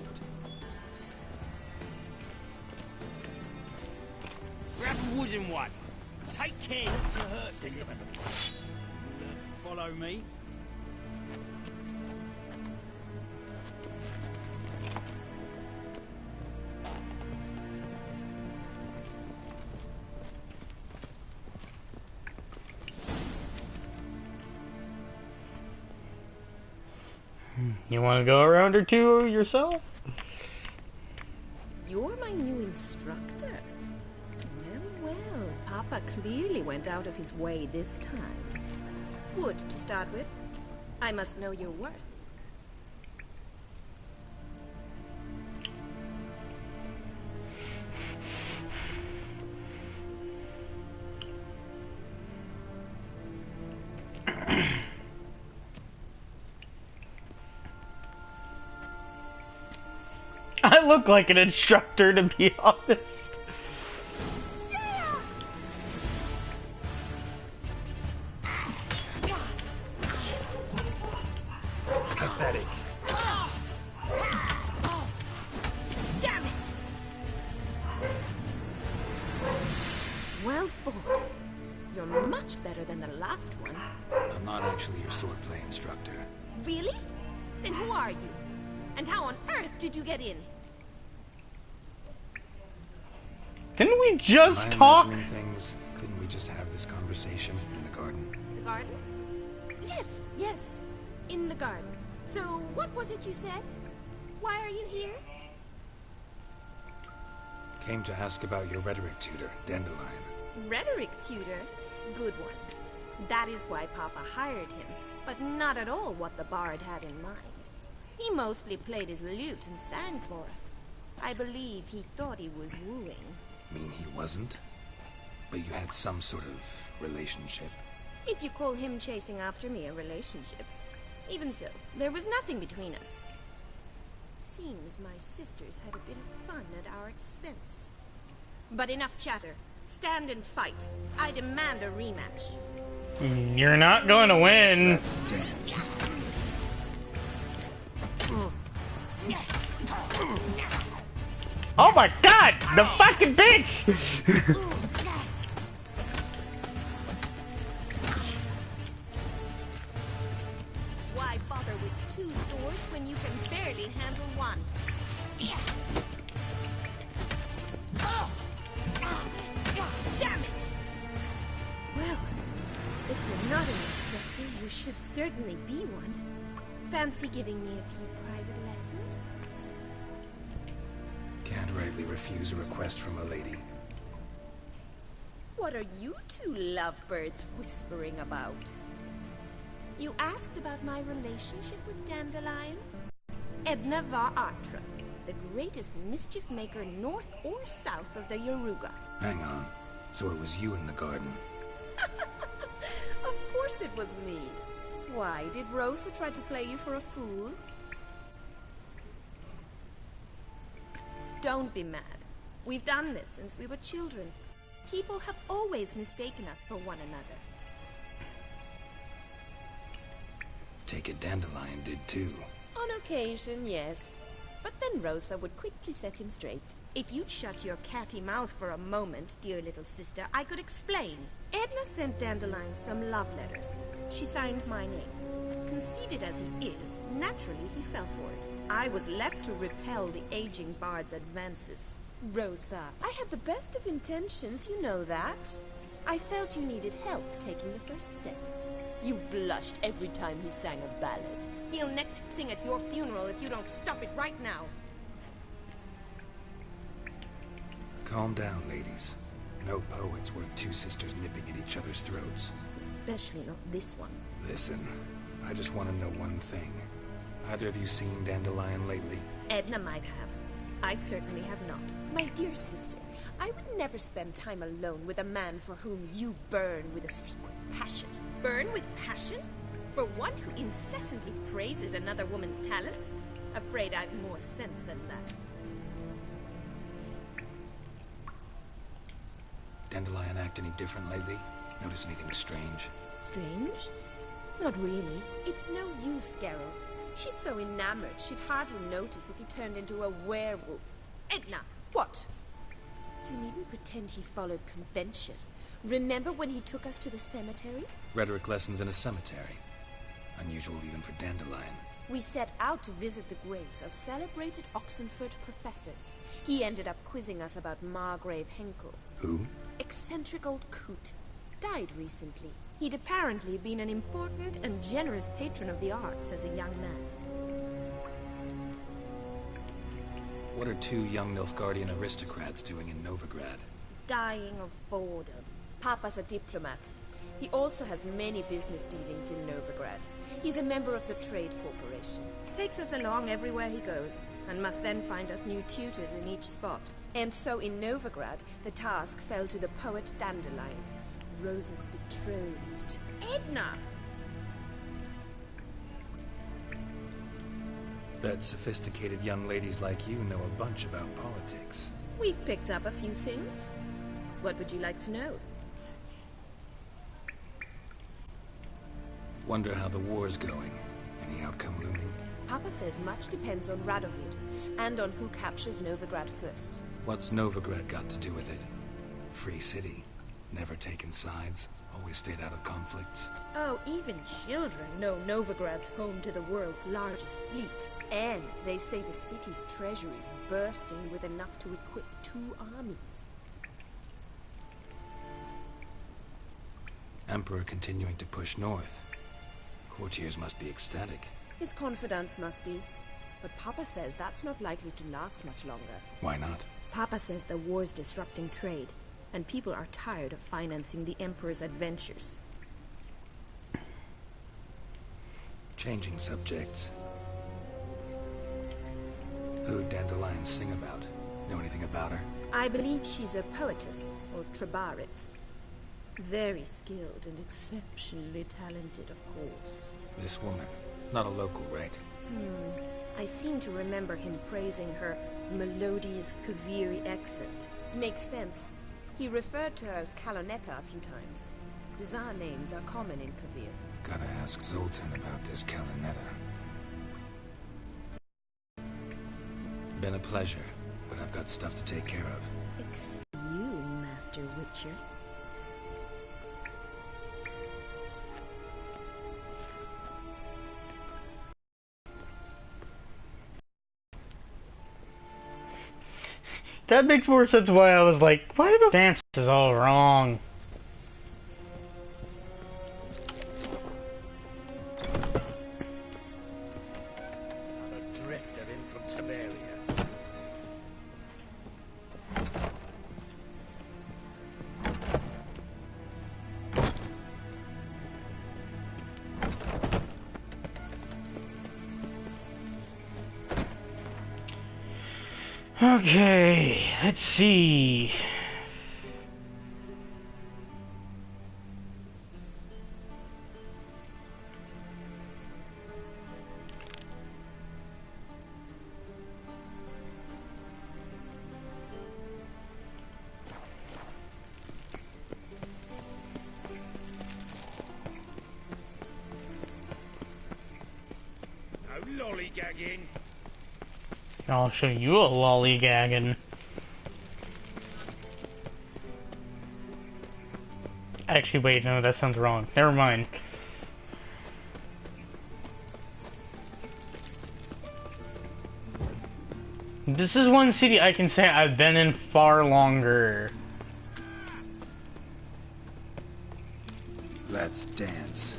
Grab a wooden one. Take care not to hurt anyone. Follow me. You want to go a round or two yourself? You're my new instructor. Well, well, Papa clearly went out of his way this time. Wood, to start with. I must know your worth. I look like an instructor, to be honest. Pathetic. Damn it! Well fought. You're much better than the last one. I'm not actually your swordplay instructor. Really? Then who are you? And how on earth did you get in? Didn't we just Am I talk? imagining things? Didn't we just have this conversation in the garden? The garden? Yes, yes. In the garden. So, what was it you said? Why are you here? Came to ask about your rhetoric tutor, Dandelion. Rhetoric tutor? Good one. That is why Papa hired him, but not at all what the bard had in mind. He mostly played his lute and sang for us. I believe he thought he was wooing. Mean he wasn't? But you had some sort of relationship? If you call him chasing after me a relationship. Even so, there was nothing between us. Seems my sisters had a bit of fun at our expense. But enough chatter. Stand and fight. I demand a rematch. You're not going to win. Let's dance. Oh my god! The fucking bitch! Why bother with two swords when you can barely handle one? Damn it! Well, if you're not an instructor, you should certainly be one. Fancy giving me a few private lessons? Can't rightly refuse a request from a lady. What are you two lovebirds whispering about? You asked about my relationship with Dandelion? Edna va Artra, the greatest mischief maker north or south of the Yaruga. Hang on. So it was you in the garden? Of course it was me. Why, did Rosa try to play you for a fool? Don't be mad. We've done this since we were children. People have always mistaken us for one another. Take it Dandelion did too. On occasion, yes. But then Rosa would quickly set him straight. If you'd shut your catty mouth for a moment, dear little sister, I could explain. Edna sent Dandelion some love letters. She signed my name. Conceited as he is, naturally he fell for it. I was left to repel the aging bard's advances. Rosa, I had the best of intentions, you know that. I felt you needed help taking the first step. You blushed every time he sang a ballad. He'll next sing at your funeral if you don't stop it right now. Calm down, ladies. No poet's worth two sisters nipping at each other's throats. Especially not this one. Listen, I just want to know one thing. Either of you seen Dandelion lately? Edna might have. I certainly have not. My dear sister, I would never spend time alone with a man for whom you burn with a secret passion. Burn with passion? For one who incessantly praises another woman's talents? Afraid I've more sense than that. Dandelion act any different lately? Notice anything strange? Strange? Not really. It's no use, Geralt. She's so enamored she'd hardly notice if he turned into a werewolf. Edna, what? You needn't pretend he followed convention. Remember when he took us to the cemetery? Rhetoric lessons in a cemetery. Unusual even for Dandelion. We set out to visit the graves of celebrated Oxenford professors. He ended up quizzing us about Margrave Henkel. Who? Eccentric old coot. Died recently. He'd apparently been an important and generous patron of the arts as a young man. What are two young Nilfgaardian aristocrats doing in Novigrad? Dying of boredom. Papa's a diplomat. He also has many business dealings in Novigrad. He's a member of the Trade Corporation. Takes us along everywhere he goes, and must then find us new tutors in each spot. And so in Novigrad, the task fell to the poet Dandelion, Rosa's betrothed. Edna! Bet sophisticated young ladies like you know a bunch about politics. We've picked up a few things. What would you like to know? Wonder how the war's going. Any outcome looming? Papa says much depends on Radovid, and on who captures Novigrad first. What's Novigrad got to do with it? Free city. Never taken sides. Always stayed out of conflicts. Oh, even children know Novigrad's home to the world's largest fleet. And they say the city's treasury is bursting with enough to equip 2 armies. Emperor continuing to push north. Courtiers must be ecstatic. His confidants must be. But Papa says that's not likely to last much longer. Why not? Papa says the war's disrupting trade, and people are tired of financing the Emperor's adventures. Changing subjects. Who'd Dandelion sing about? Know anything about her? I believe she's a poetess, or Trebaritz. Very skilled and exceptionally talented, of course. This woman. Not a local, right? I seem to remember him praising her melodious Kaviri accent. Makes sense. He referred to her as Kalonetta a few times. Bizarre names are common in Kavir. Gotta ask Zoltan about this Kalonetta. Been a pleasure, but I've got stuff to take care of. Excuse you, Master Witcher. That makes more sense why I was like, why the dance is all wrong. A drifter in from Temeria. Okay, let's see. No lollygagging. I'll show you a lollygagging. Actually, wait, no, that sounds wrong. Never mind. This is one city I can say I've been in far longer. Let's dance.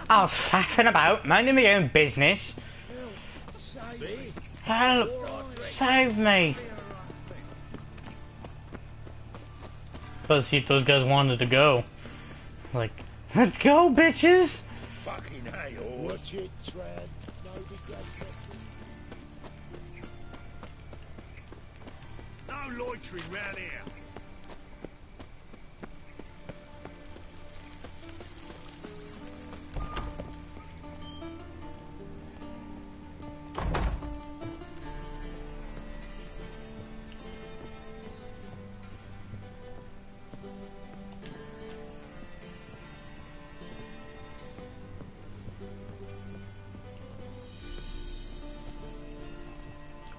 I was faffing about, minding my own business. Help! Save me! Let's see if those guys wanted to go. Like, let's go, bitches! Fucking hey, Watch it, Trad. No loitering round here.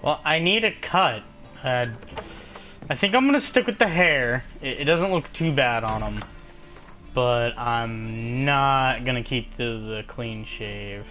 Well, I need a cut. I think I'm gonna stick with the hair. It doesn't look too bad on him. But I'm not gonna keep the clean shave.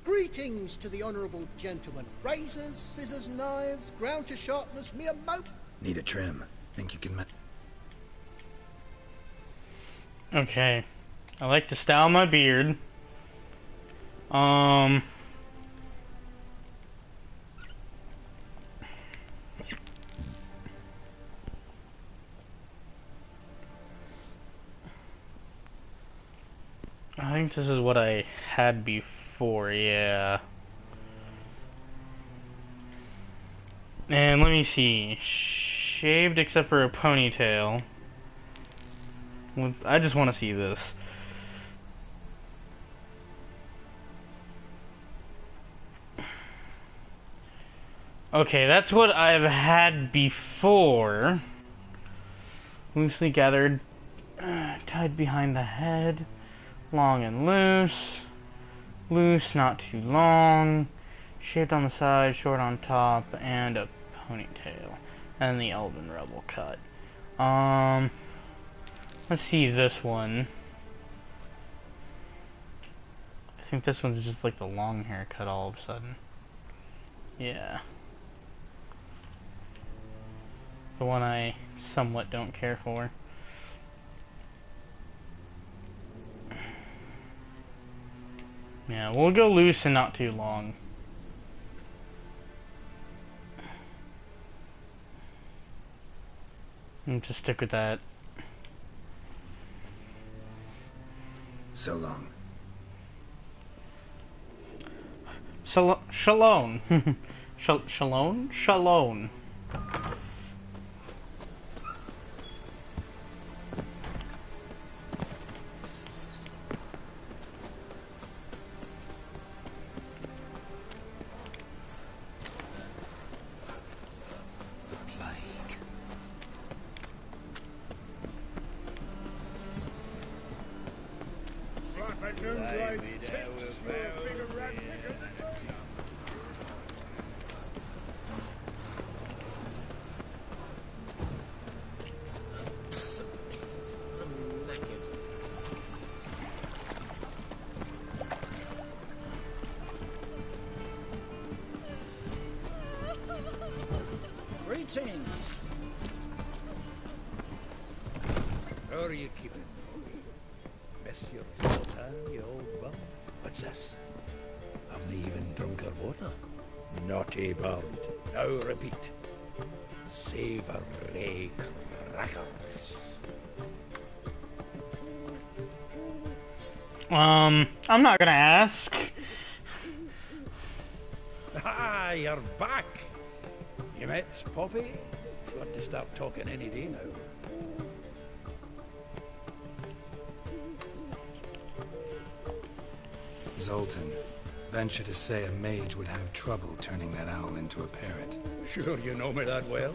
Greetings to the honourable gentleman. Razors, scissors, knives, ground to sharpness, mere mope. Need a trim. Think you can Okay. I like to style my beard. I think this is what I had before, yeah. And let me see. Shaved except for a ponytail. I just want to see this. Okay, that's what I've had before. Loosely gathered, tied behind the head, long and loose. Loose, not too long. Shaved on the side, short on top, and a ponytail. And the Elven Rebel cut. Let's see this one. I think this one's just like the long haircut all of a sudden. Yeah. The one I somewhat don't care for. Yeah, we'll go loose and not too long. And just stick with that. So long. Shalom. Shalom? Shalom. Greetings. How are you keeping, Bobby? Miss your Zoltan, you old bum? What's this? Haven't even drunk her water. Naughty bird. Now repeat. Savoury crackers. I'm not gonna ask. Ah, you're back. You met Poppy? She'll have to start talking any day now. Zoltan, venture to say a mage would have trouble turning that owl into a parrot. Sure you know me that well?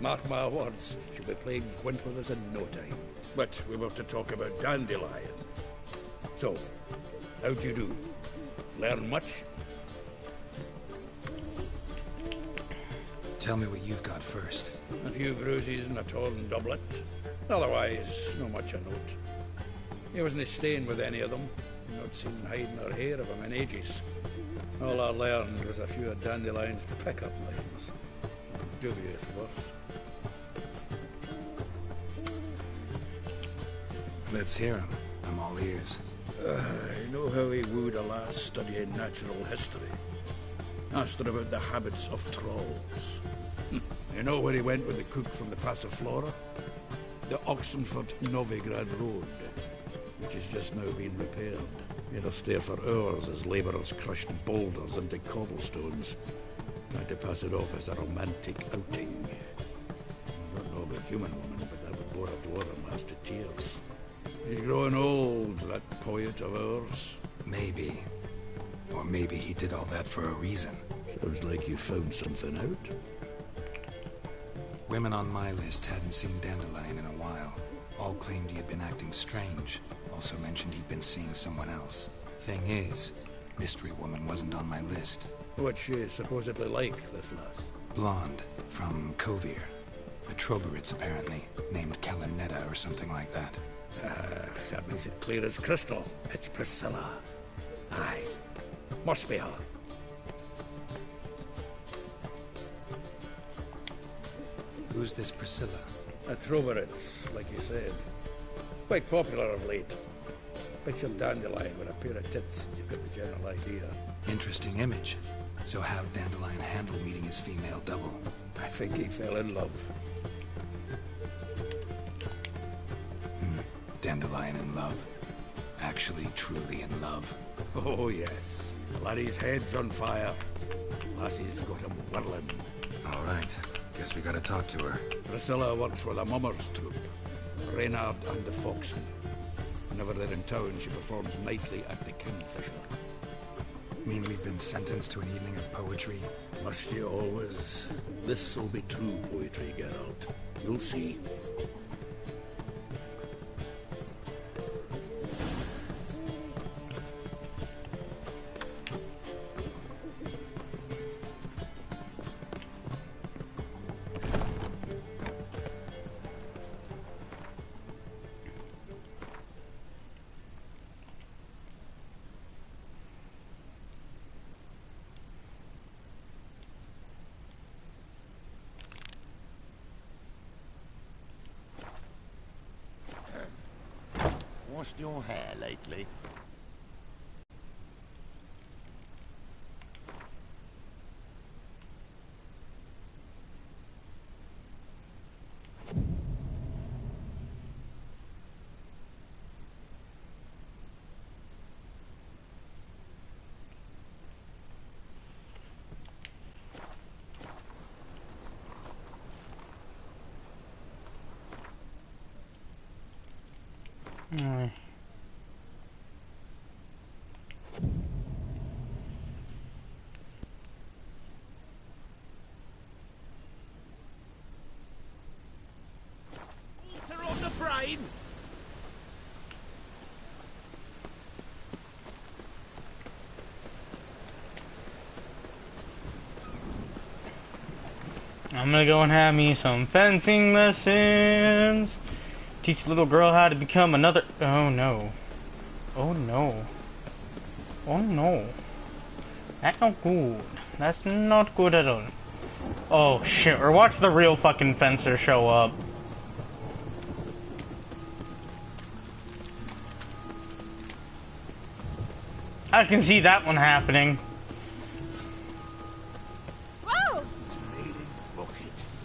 Mark my words, she'll be playing quint with us in no time. But we were to talk about Dandelion. So, how'd you do? Learn much? Tell me what you've got first. A few bruises and a torn doublet. Otherwise, no much a note. He wasn't staying with any of them. Not seen hiding or hair of him in ages. All I learned was a few of Dandelion's pick-up lines. Dubious worse. Let's hear him. I'm all ears. I know how he wooed a lass studying natural history. Asked her about the habits of trolls. You know where he went with the cook from the Passiflora? The Oxenford-Novigrad Road, which has just now been repaired. He had to stare for hours as labourers crushed boulders into cobblestones, trying to pass it off as a romantic outing. I don't know about human woman, but that would bore a dwarven lass to tears. He's growing old, that poet of ours. Maybe. Or maybe he did all that for a reason. Sounds like you found something out. Women on my list hadn't seen Dandelion in a while. All claimed he had been acting strange. Also mentioned he'd been seeing someone else. Thing is, Mystery Woman wasn't on my list. What's she supposedly like, this lass? Blonde, from Kovir. A Troberits, apparently, named Kalinetta or something like that. That makes it clear as crystal. It's Priscilla. Aye. Must be her. Who's this Priscilla? A Troberits, like you said. Quite popular of late. Picture Dandelion with a pair of tits. You've got the general idea. Interesting image. So how'd Dandelion handle meeting his female double? I think he fell in love. Dandelion in love. Actually, truly in love. Oh, yes. The laddie's head's on fire. Lassie's got him whirling. All right. Guess we gotta talk to her. Priscilla works for the Mummers troupe. Reynard and the Foxy. Whenever they're in town, she performs nightly at the Kingfisher. Mean we've been sentenced to an evening of poetry? Must you always? This'll be true poetry, Geralt. You'll see. Washed your hair lately? Water on the brain! I'm gonna go and have me some fencing lessons. Teach a little girl how to become another. Oh no. Oh no. Oh no. That's not good. That's not good at all. Oh shit, or watch the real fucking fencer show up. I can see that one happening. Whoa! Buckets.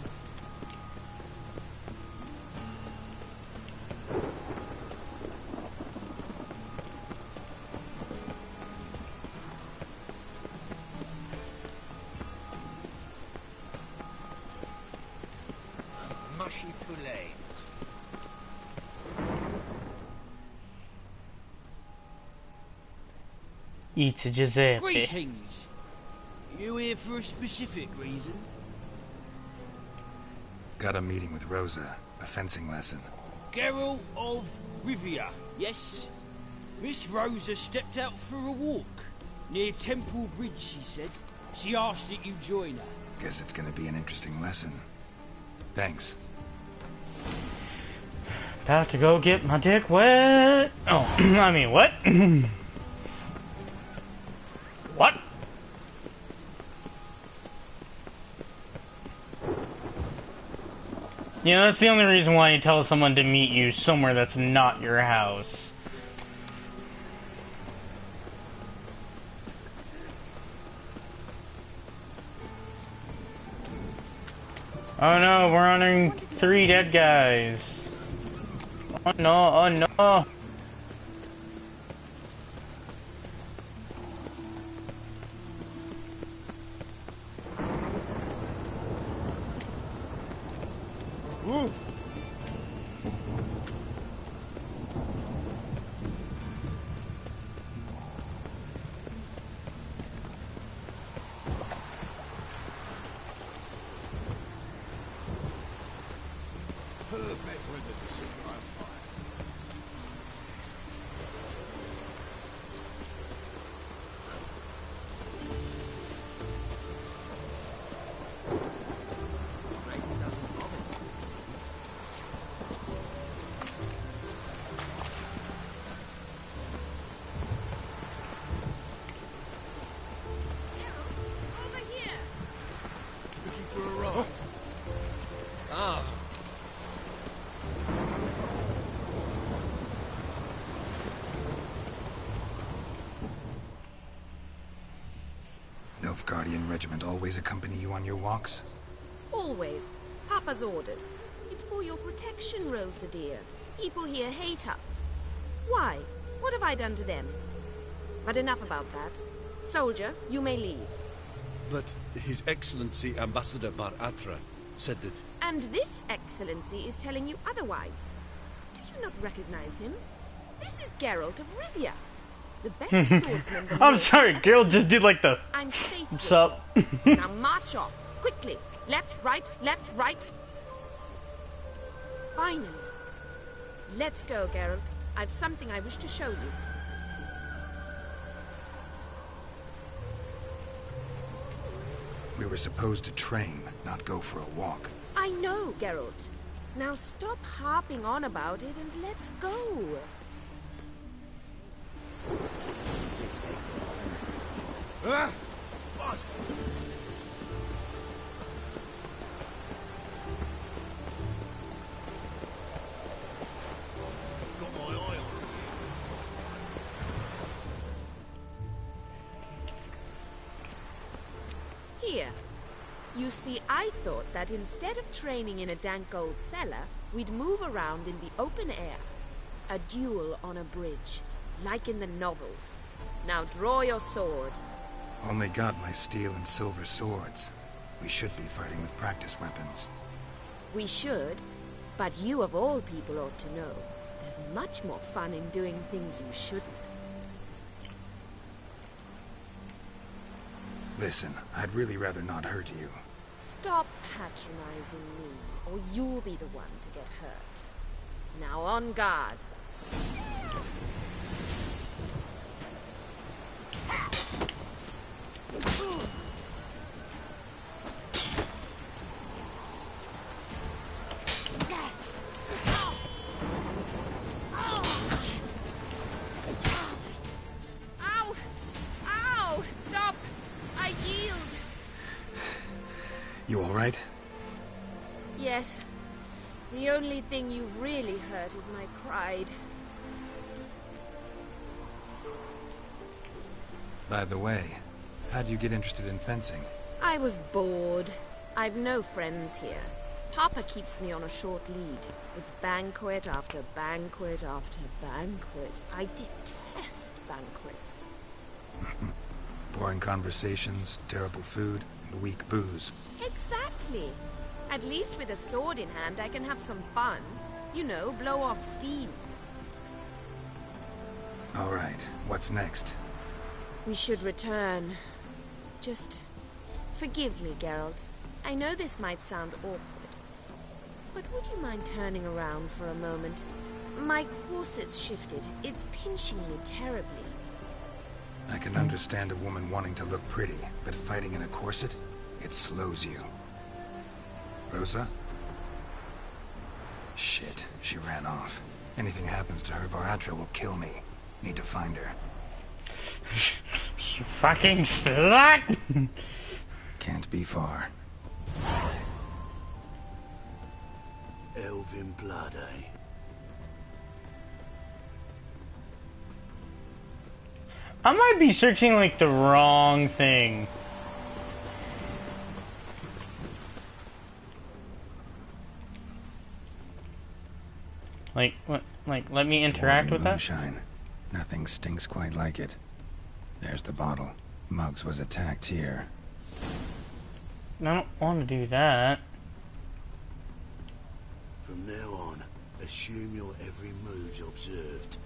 Mushy pullanes. It's a Giuseppe. Greetings. You here for a specific reason? Got a meeting with Rosa. A fencing lesson. Geralt of Rivia, yes? Miss Rosa stepped out for a walk. Near Temple Bridge, she said. She asked that you join her. Guess it's gonna be an interesting lesson. Thanks. About to go get my dick wet. Oh, I mean, what? What? You know, that's the only reason why you tell someone to meet you somewhere that's not your house. Oh no, we're running 3 dead guys. Oh no, oh no. Ooh. Nilfgaardian regiment always accompany you on your walks? Always. Papa's orders. It's for your protection, Rosa dear. People here hate us. Why? What have I done to them? But enough about that. Soldier, you may leave. But His Excellency Ambassador Var Atra said that... And this Excellency is telling you otherwise. Do you not recognize him? This is Geralt of Rivia. The best swordsman the I'm North sorry, has Geralt ever just did like the... I'm safe with What's up? you. Now march off. Quickly. Left, right, left, right. Finally. Let's go, Geralt. I've something I wish to show you. We were supposed to train, not go for a walk. I know, Geralt. Now stop harping on about it and let's go. Here. You see, I thought that instead of training in a dank old cellar, we'd move around in the open air. A duel on a bridge, like in the novels. Now draw your sword. Only got my steel and silver swords. We should be fighting with practice weapons. We should, but you of all people ought to know. There's much more fun in doing things you shouldn't. Listen, I'd really rather not hurt you. Stop patronizing me, or you'll be the one to get hurt. Now on guard. Ow! Ow! Stop! I yield! You all right? Yes. The only thing you've really hurt is my pride. By the way, how'd you get interested in fencing? I was bored. I've no friends here. Papa keeps me on a short lead. It's banquet after banquet after banquet. I detest banquets. Boring conversations, terrible food, and weak booze. Exactly. At least with a sword in hand, I can have some fun. You know, blow off steam. All right, what's next? We should return. Just forgive me, Geralt. I know this might sound awkward. But would you mind turning around for a moment? My corset's shifted. It's pinching me terribly. I can understand a woman wanting to look pretty, but fighting in a corset, it slows you. Rosa? Shit, she ran off. Anything happens to her, Varatra will kill me. Need to find her. You fucking slut! Can't be far. Elven blood, eh? I might be searching like the wrong thing. Like, what? Like, let me interact with that? Moonshine. Nothing stinks quite like it. There's the bottle. Muggs was attacked here. I don't want to do that. From now on, assume your every move's observed.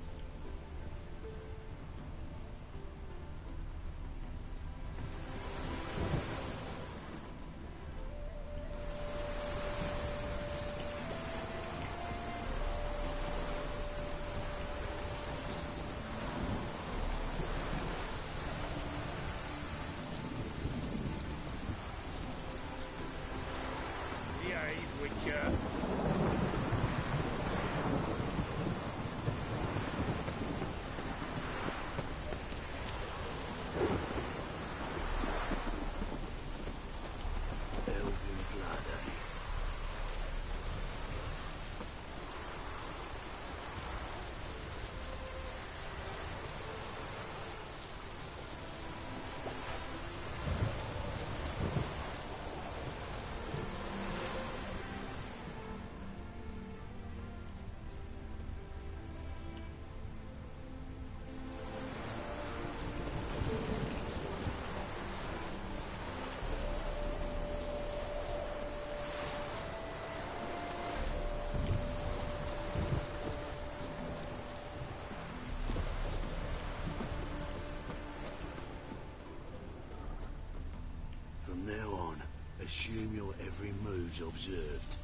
moves observed.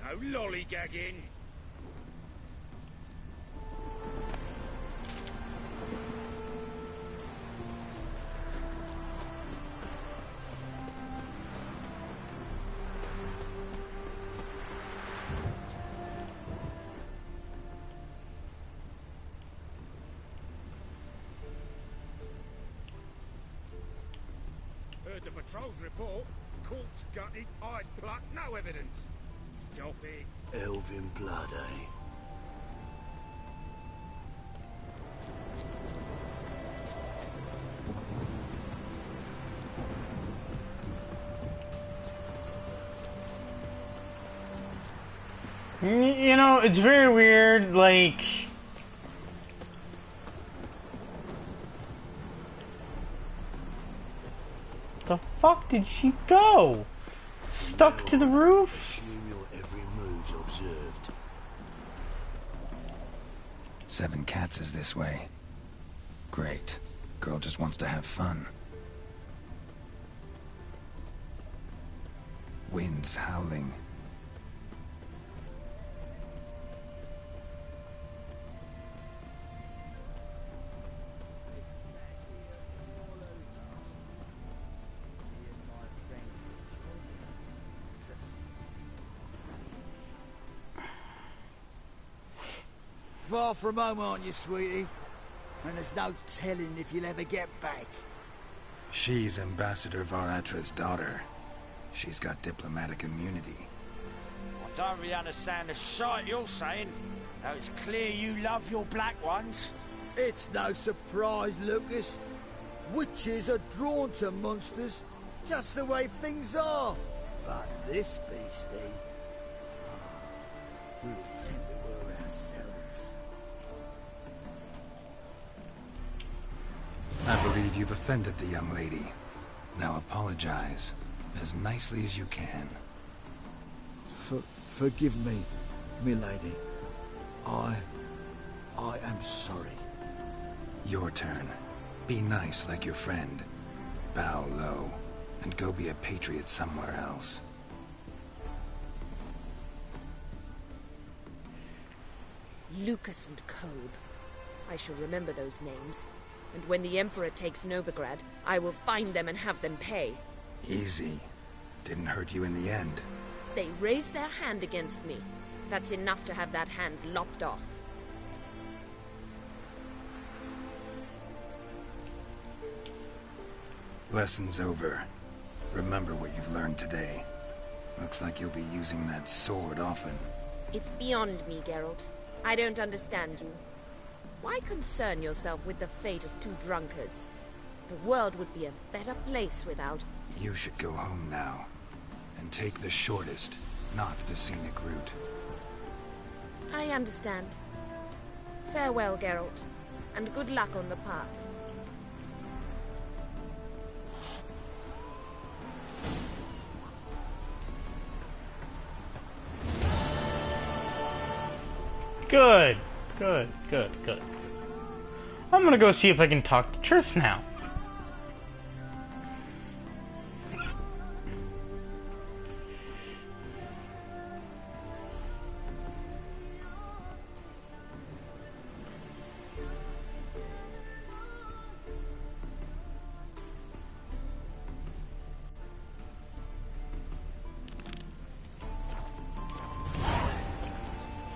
No lollygagging. Heard the patrol's report. Corpse gutted, eyes plucked, no evidence. Stop it. Elven blood, eh? You know, it's very weird, like... The fuck did she go? Stuck to the roof? Assume your every move's observed. 7 cats is this way. Great. Girl just wants to have fun. Wind's howling. Far from home, aren't you, sweetie? And there's no telling if you'll ever get back. She's Ambassador Varatra's daughter. She's got diplomatic immunity. I don't really understand the shite you're saying. Though it's clear you love your black ones. It's no surprise, Lucas. Witches are drawn to monsters, just the way things are. But this beastie... we'll pretend we were ourselves. I believe you've offended the young lady. Now apologize, as nicely as you can. Forgive me, milady. I am sorry. Your turn. Be nice like your friend. Bow low, and go be a patriot somewhere else. Lucas and Kobe. I shall remember those names. And when the Emperor takes Novigrad, I will find them and have them pay. Easy. Didn't hurt you in the end. They raised their hand against me. That's enough to have that hand lopped off. Lesson's over. Remember what you've learned today. Looks like you'll be using that sword often. It's beyond me, Geralt. I don't understand you. Why concern yourself with the fate of 2 drunkards? The world would be a better place without... You should go home now. And take the shortest, not the scenic route. I understand. Farewell, Geralt. And good luck on the path. Good. Good, good, good. I'm gonna go see if I can talk to Triss now.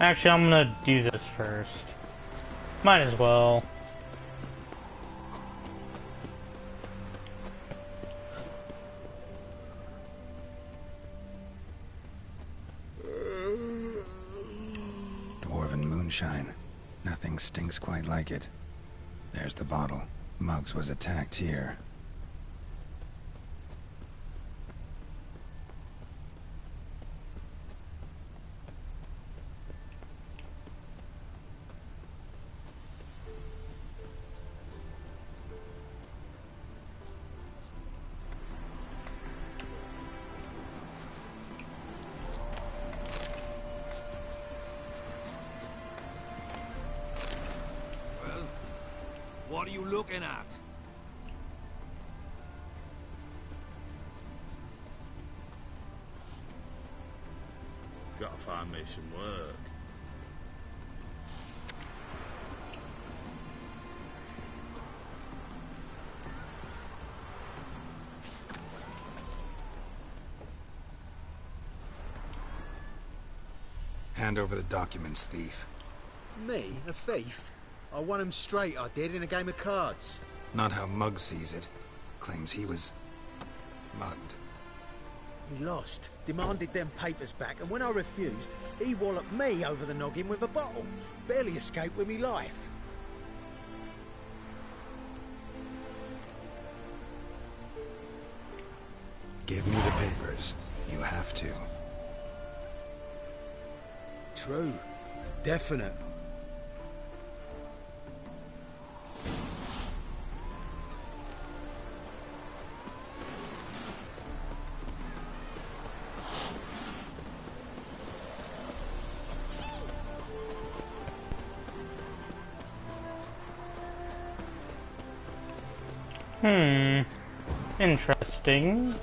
Actually, I'm gonna do this first. Might as well. Dwarven moonshine. Nothing stinks quite like it. There's the bottle. Muggs was attacked here. are you looking at? Gotta find me some work. Hand over the documents, thief. Me? A thief? I won him straight, I did, in a game of cards. Not how Mugg sees it. Claims he was... mugged. He lost, demanded them papers back, and when I refused, he walloped me over the noggin with a bottle. Barely escaped with me life. Give me the papers. You have to. True. Definite. Interesting.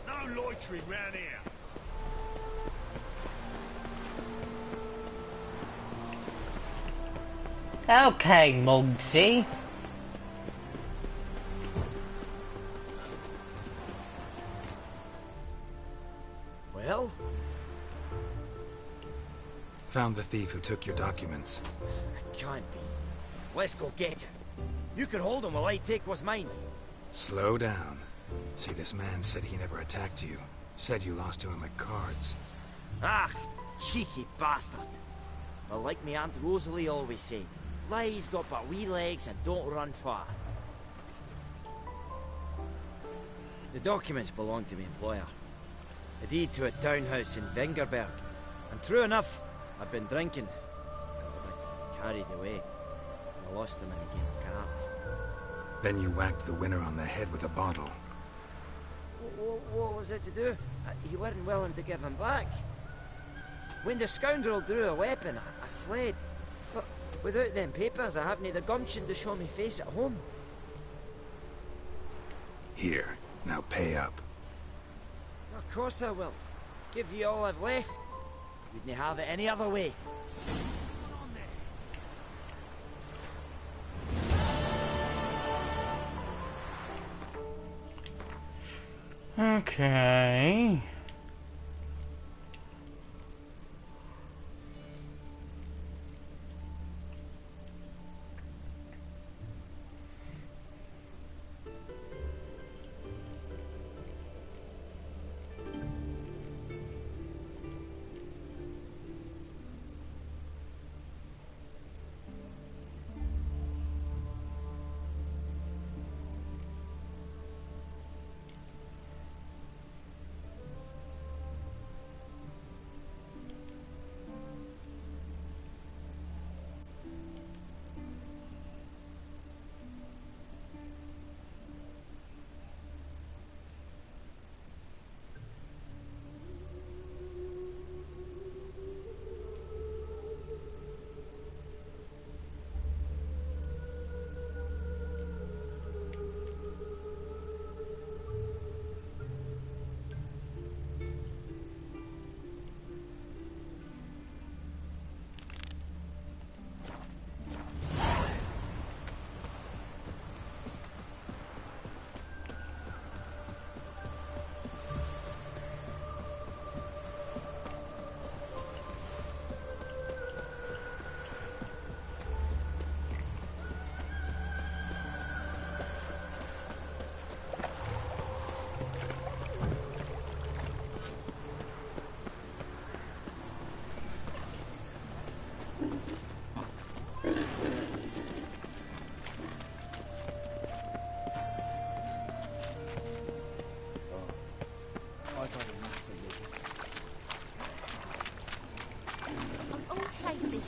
No loitering round here. Okay, Muggsy. Well? Found the thief who took your documents. Can't be. Let's go get it. You can hold him while I take what's mine. Slow down. See, this man said he never attacked you. Said you lost to him at cards. Ah, cheeky bastard. Well, like me Aunt Rosalie always said, lies got but wee legs and don't run far. The documents belong to my employer. A deed to a townhouse in Vengerberg. And true enough, I've been drinking. Got a bit carried away. I lost them in a game of cards. Then you whacked the winner on the head with a bottle. What was it to do? He weren't willing to give him back. When the scoundrel drew a weapon, I fled. But without them papers, I haven't the gumption to show me face at home. Here, now pay up. Of course I will. Give you all I've left. Wouldn't have it any other way. Okay.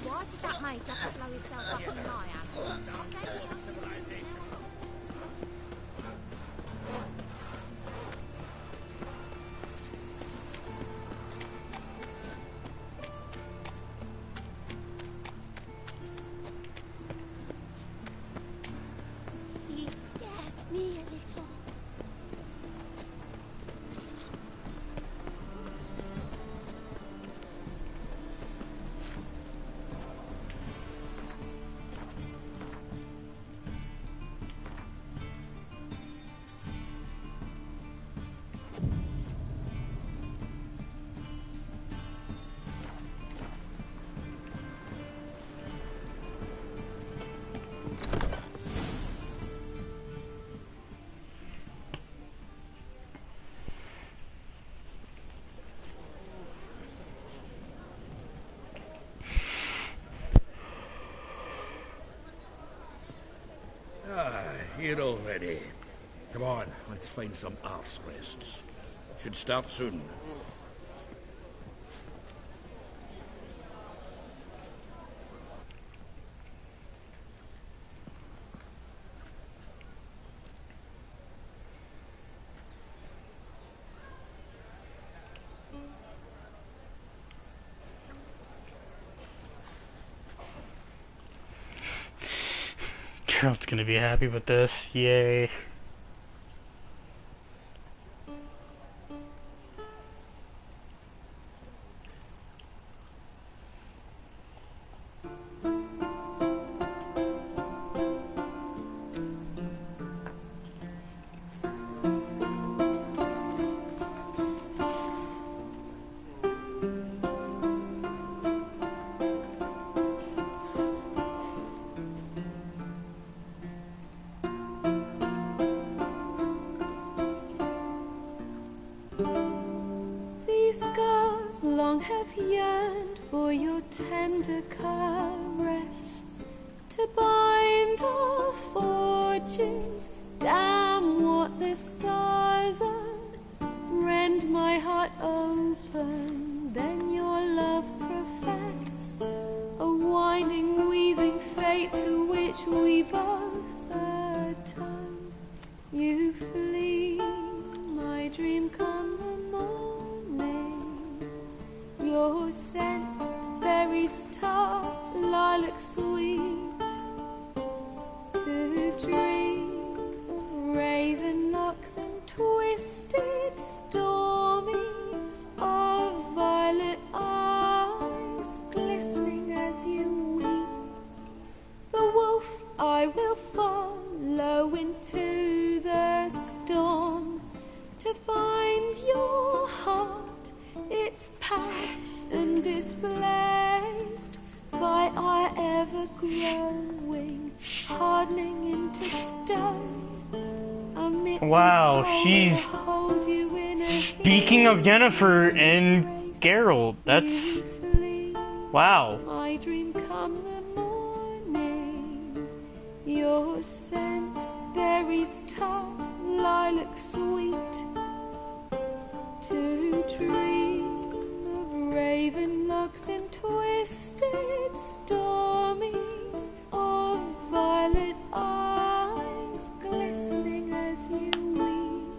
Why did that mage just blow himself up in my hand? here already. Come on, let's find some arse rests. Should start soon. Geralt's gonna be happy with this. Yay. These scars long have yearned for your tender caress, to bind our fortunes. Damn what the stars are. Rend my heart open, then your love profess, a winding, weaving fate to which we both atone. You flee, my dream come the morning. Your scent, berries tart, lilac sweet, to dream of raven locks and twisted, stormy, of violet eyes glistening as you weep. The wolf I will follow into the storm, to find your heart, its passion displaced by our ever-growing, hardening into stone. Wow, she's... Speaking of Yennefer and Geralt, that's... Wow. My dream come the morning, your scent, berries tart, lilac sweet, to dream of raven locks and twisted, stormy, of violet eyes glistening as you weep.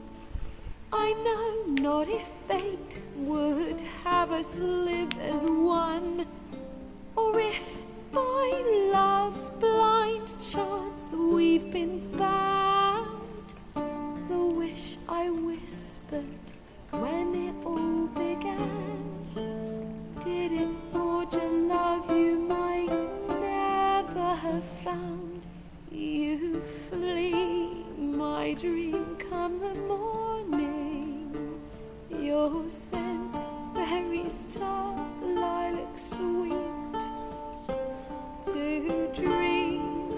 I know not if fate would have us live as one, or if by love's blind chance we've been bound. The wish I whispered when it all began, did it forge a love you might never have found? You flee, my dream come the morning, your scent, berries tart, lilac sweet, to dream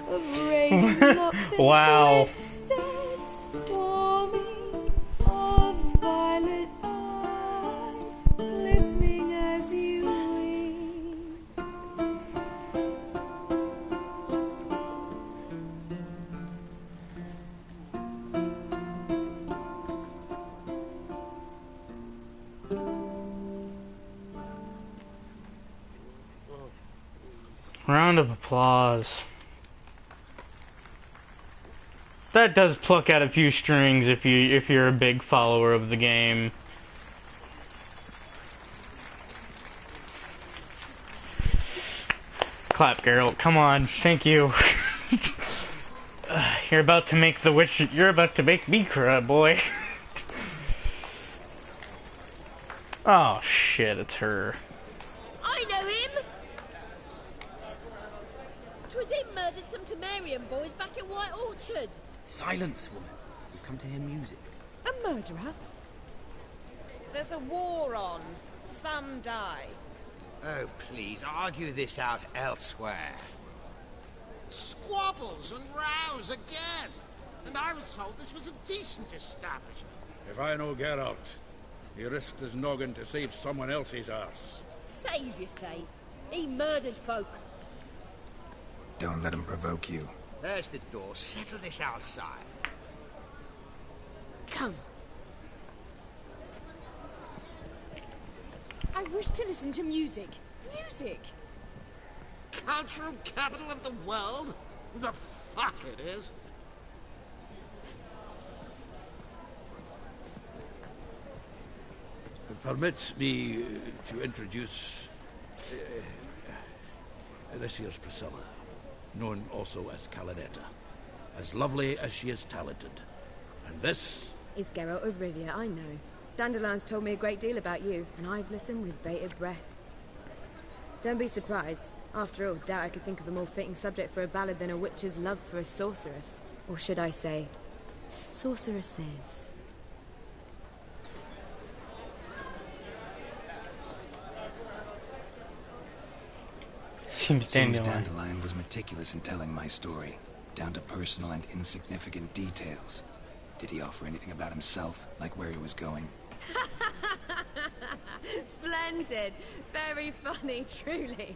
of raven locks and Wow. twisted, stormy, of violet eyes glistening as you weep. Round of applause. That does pluck out a few strings if you're a big follower of the game. Clap, Geralt. Come on. Thank you. You're about to make the witch. You're about to make me cry, boy. Oh shit! It's her. I know him! 'Twas him murdered some Temerian boys back in White Orchard. Silence, woman. We've come to hear music. A murderer? There's a war on. Some die. Oh, please, argue this out elsewhere. Squabbles and rows again. And I was told this was a decent establishment. If I know Geralt, he risked his noggin to save someone else's arse. Save, you say? He murdered folk. Don't let him provoke you. There's the door. Settle this outside. Come. I wish to listen to music. Music! Cultural capital of the world? The fuck it is. Permit me to introduce this here's Priscilla, known also as Calinetta. As lovely as she is talented. And this is Geralt of Rivia, I know. Dandelion's told me a great deal about you, and I've listened with bated breath. Don't be surprised. After all, doubt I could think of a more fitting subject for a ballad than a witch's love for a sorceress. Or should I say, sorceresses. Seems Dandelion was meticulous in telling my story, down to personal and insignificant details. Did he offer anything about himself, like where he was going? Splendid. Very funny, truly.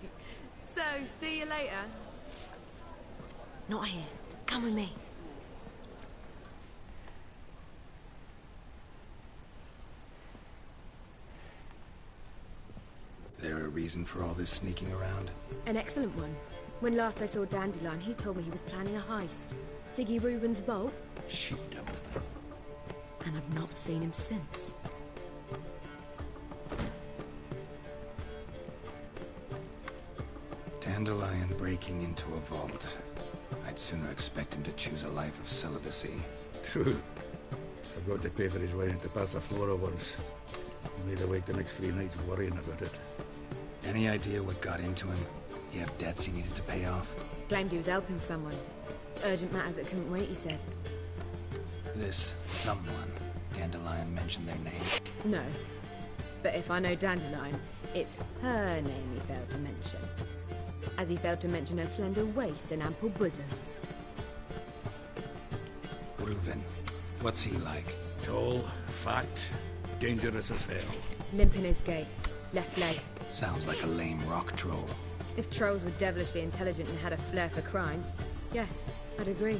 So, see you later. Not here. Come with me. There a reason for all this sneaking around? An excellent one. When last I saw Dandelion, he told me he was planning a heist. Siggy Reuven's vault. Shoot him. And I've not seen him since. Dandelion breaking into a vault. I'd sooner expect him to choose a life of celibacy. True. Forgot to pay for his wine at the Passaflora once. He made awake the next 3 nights worrying about it. Any idea what got into him? He have debts he needed to pay off? Claimed he was helping someone. Urgent matter that couldn't wait, he said. This someone, Dandelion mentioned their name? No. But if I know Dandelion, it's her name he failed to mention. As he failed to mention her slender waist and ample bosom. Reuven. What's he like? Tall, fat, dangerous as hell. Limp in his gait. Left leg. Sounds like a lame rock troll. If trolls were devilishly intelligent and had a flair for crime, yeah, I'd agree.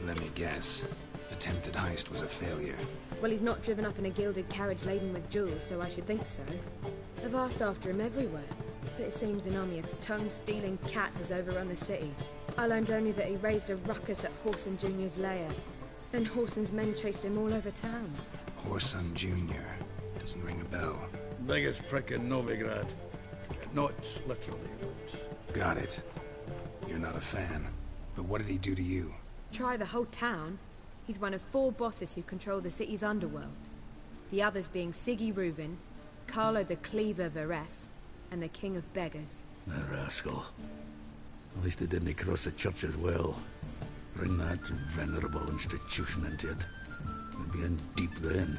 Let me guess. Attempted heist was a failure. Well, he's not driven up in a gilded carriage laden with jewels, so I should think so. I've asked after him everywhere, but it seems an army of tongue-stealing cats has overrun the city. I learned only that he raised a ruckus at Whoreson Jr.'s lair. Then Whoreson's men chased him all over town. Whoreson Jr. Doesn't ring a bell. Biggest prick in Novigrad. Not literally, but... Got it. You're not a fan. But what did he do to you? Try the whole town. He's one of 4 bosses who control the city's underworld. The others being Siggy Reuven, Carlo the Cleaver Varese, and the King of Beggars. The rascal. At least he didn't cross the church as well. Bring that venerable institution into it. We'd be in deep then.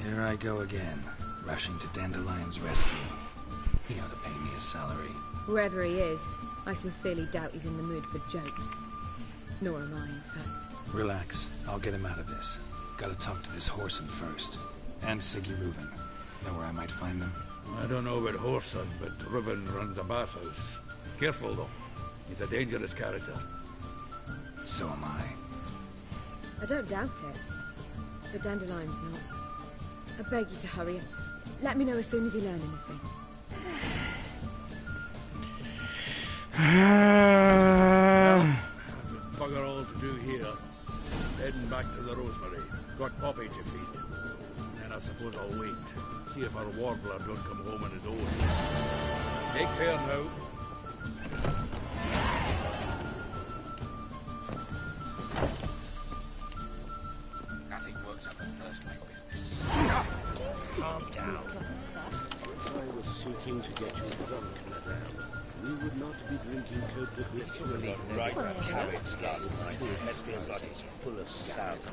Here I go again, rushing to Dandelion's rescue. He ought to pay me a salary. Wherever he is, I sincerely doubt he's in the mood for jokes. Nor am I, in fact. Relax. I'll get him out of this. Gotta talk to this Whoreson first. And Siggy Reuven. Know where I might find them? I don't know about Whoreson, but Reuven runs a bathhouse. Careful, though. He's a dangerous character. So am I. I don't doubt it. But Dandelion's not. I beg you to hurry. Let me know as soon as you learn anything. Bugger all to do here. Heading back to the Rosemary. Got Poppy to feed. And I suppose I'll wait. See if our warbler don't come home on his own. Take care now. Nothing works up a thirst like business. Calm down. I was seeking to get you drunk, madame. We would not be drinking Cote de Literally Right, that's how it's last night. My head feels like it's full of sand.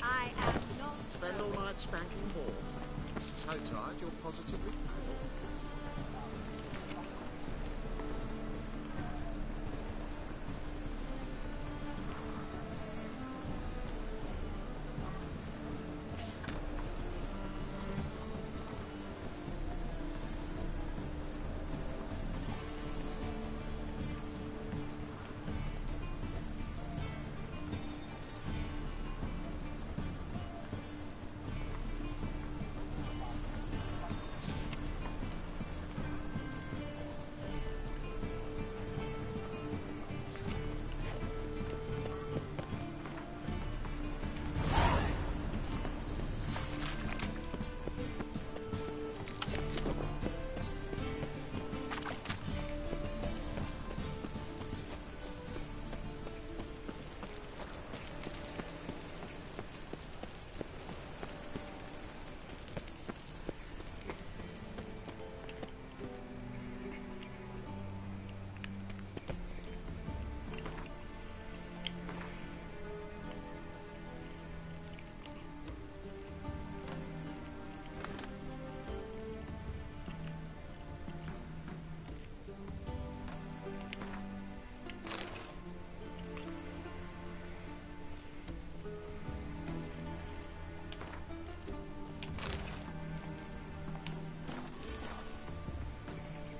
I am not spend all night spanking balls. So tired you're positively pale.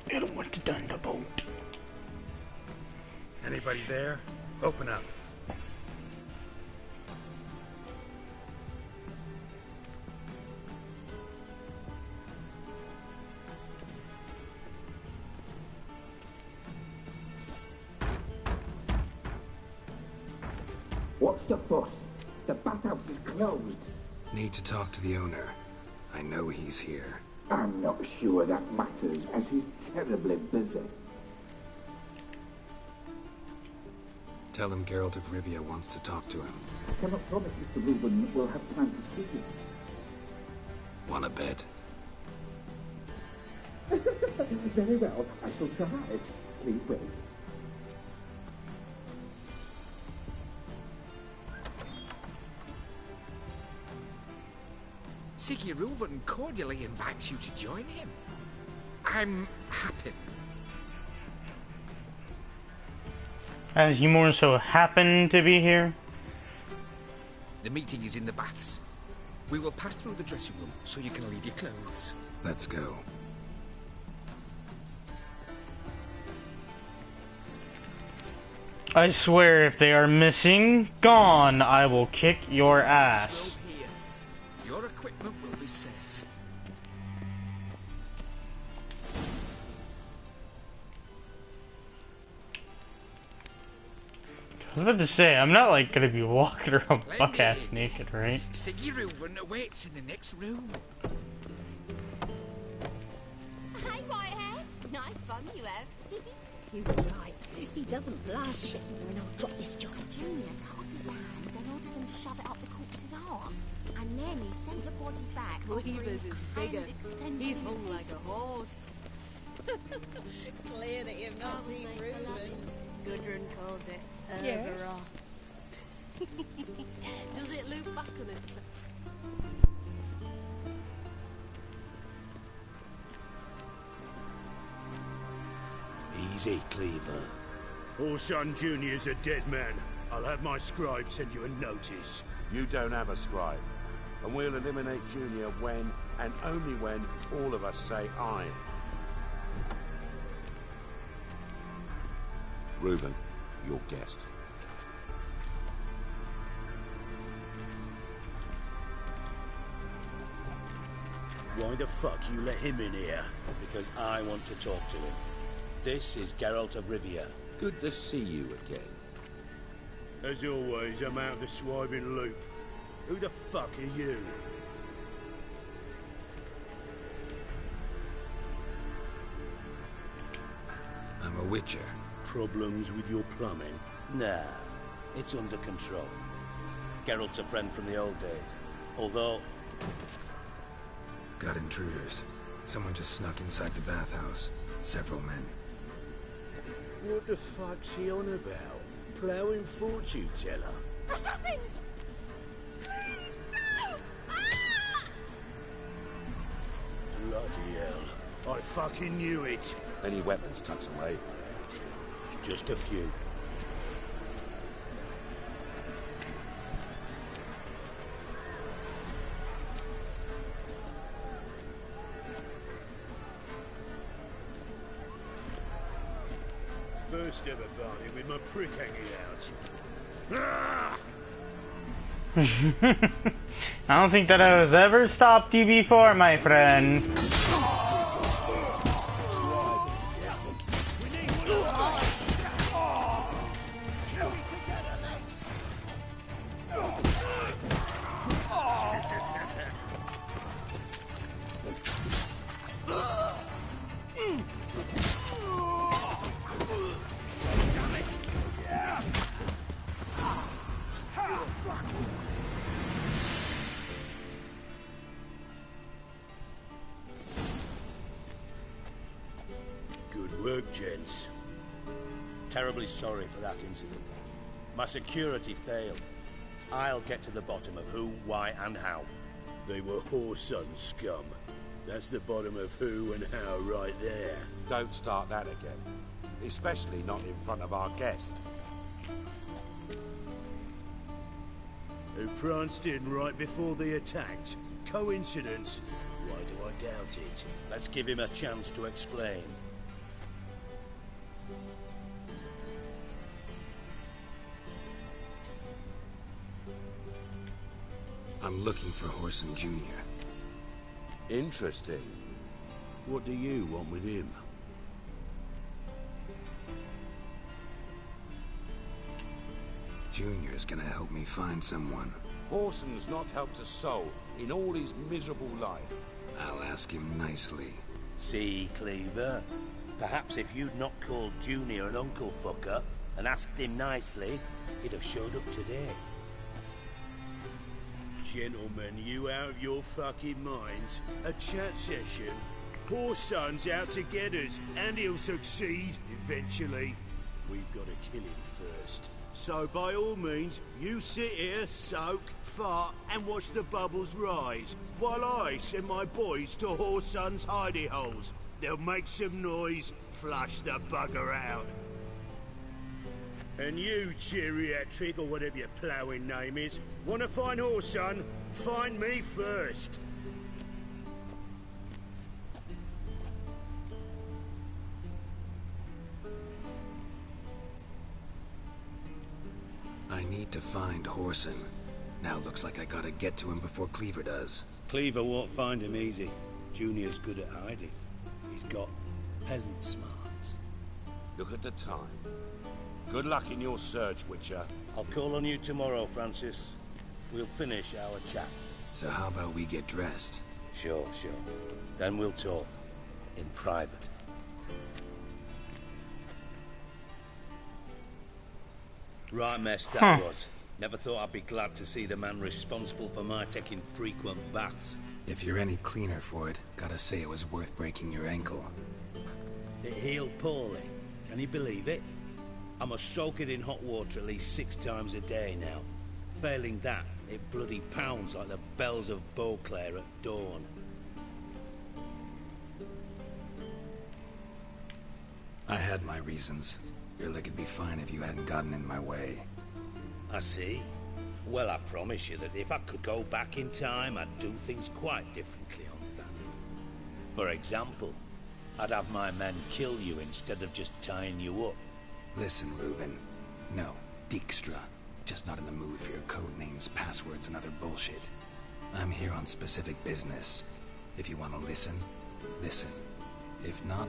I don't want to down the boat. Anybody there? Open up. What's the fuss? The bathhouse is closed. Need to talk to the owner. I know he's here. I'm not sure that matters, as he's terribly busy. Tell him Geralt of Rivia wants to talk to him. I cannot promise Mr. Reuben will have time to see you. Want a bed? Very well, I shall try. Please wait. Siggy Reuven cordially invites you to join him. I'm happy. As you more so happen to be here. The meeting is in the baths. We will pass through the dressing room so you can leave your clothes. Let's go. I swear if they are missing, gone, I will kick your ass. Your equipment will be safe. I was about to say, I'm not like gonna be walking around buck-ass naked, right? Siggy Reuven awaits in the next room. Hey, Whitehair. Nice bum you have. You were right. He doesn't blast a bit more and I'll drop this job. Junior cut off his hand, then ordered them to shove it up the corpse's arse. And then he sent the body back. Cleaver's is bigger. He's hung hung like a horse. Clear that you've not seen Reuben. Gudrun calls it Yes. Does it loop back on itself? Easy, Cleaver. Orson Jr.'s a dead man. I'll have my scribe send you a notice. You don't have a scribe. And we'll eliminate Junior when, and only when, all of us say aye. Reuven, your guest. Why the fuck you let him in here? Because I want to talk to him. This is Geralt of Rivia. Good to see you again. As always, I'm out of the swiving loop. Who the fuck are you? I'm a witcher. Problems with your plumbing? Nah, it's under control. Geralt's a friend from the old days. Although... Got intruders. Someone just snuck inside the bathhouse. Several men. What the fuck's he on about? Ploughing fortune teller? Assassins! Please, no! Ah! Bloody hell. I fucking knew it. Any weapons tucked away? Just a few. First ever party with my prick hanging out. Ah! I don't think that has ever stopped you before, my friend. Good work, gents. Terribly sorry for that incident. My security failed. I'll get to the bottom of who, why, and how. They were whoreson scum. That's the bottom of who and how right there. Don't start that again. Especially not in front of our guest. Who pranced in right before they attacked. Coincidence? Why do I doubt it? Let's give him a chance to explain. I'm looking for Horson Jr. Interesting. What do you want with him? Junior's gonna help me find someone. Horson's not helped a soul in all his miserable life. I'll ask him nicely. See, Cleaver? Perhaps if you'd not called Junior an uncle fucker and asked him nicely, he'd have showed up today. Gentlemen, you out of your fucking minds? A chat session? Horson's out to get us, and he'll succeed eventually. We've got to kill him first. So by all means, you sit here, soak, fart, and watch the bubbles rise, while I send my boys to Horson's hidey holes. They'll make some noise, flush the bugger out. And you, geriatric, or whatever your ploughing name is, want to find Horson? Find me first. I need to find Horson. Now looks like I gotta get to him before Cleaver does. Cleaver won't find him easy. Junior's good at hiding. He's got peasant smarts. Look at the time. Good luck in your search, Witcher. I'll call on you tomorrow, Francis. We'll finish our chat. So how about we get dressed? Sure. Then we'll talk. In private. Right mess that was. Never thought I'd be glad to see the man responsible for my taking frequent baths. If you're any cleaner for it, gotta say it was worth breaking your ankle. It healed poorly. Can you believe it? I must soak it in hot water at least 6 times a day now. Failing that, it bloody pounds like the bells of Beauclair at dawn. I had my reasons. Your leg would be fine if you hadn't gotten in my way. I see. Well, I promise you that if I could go back in time, I'd do things quite differently on Thanet. For example, I'd have my men kill you instead of just tying you up. Listen, Reuben. No, Dijkstra. Just not in the mood for your code names, passwords, and other bullshit. I'm here on specific business. If you want to listen, listen. If not,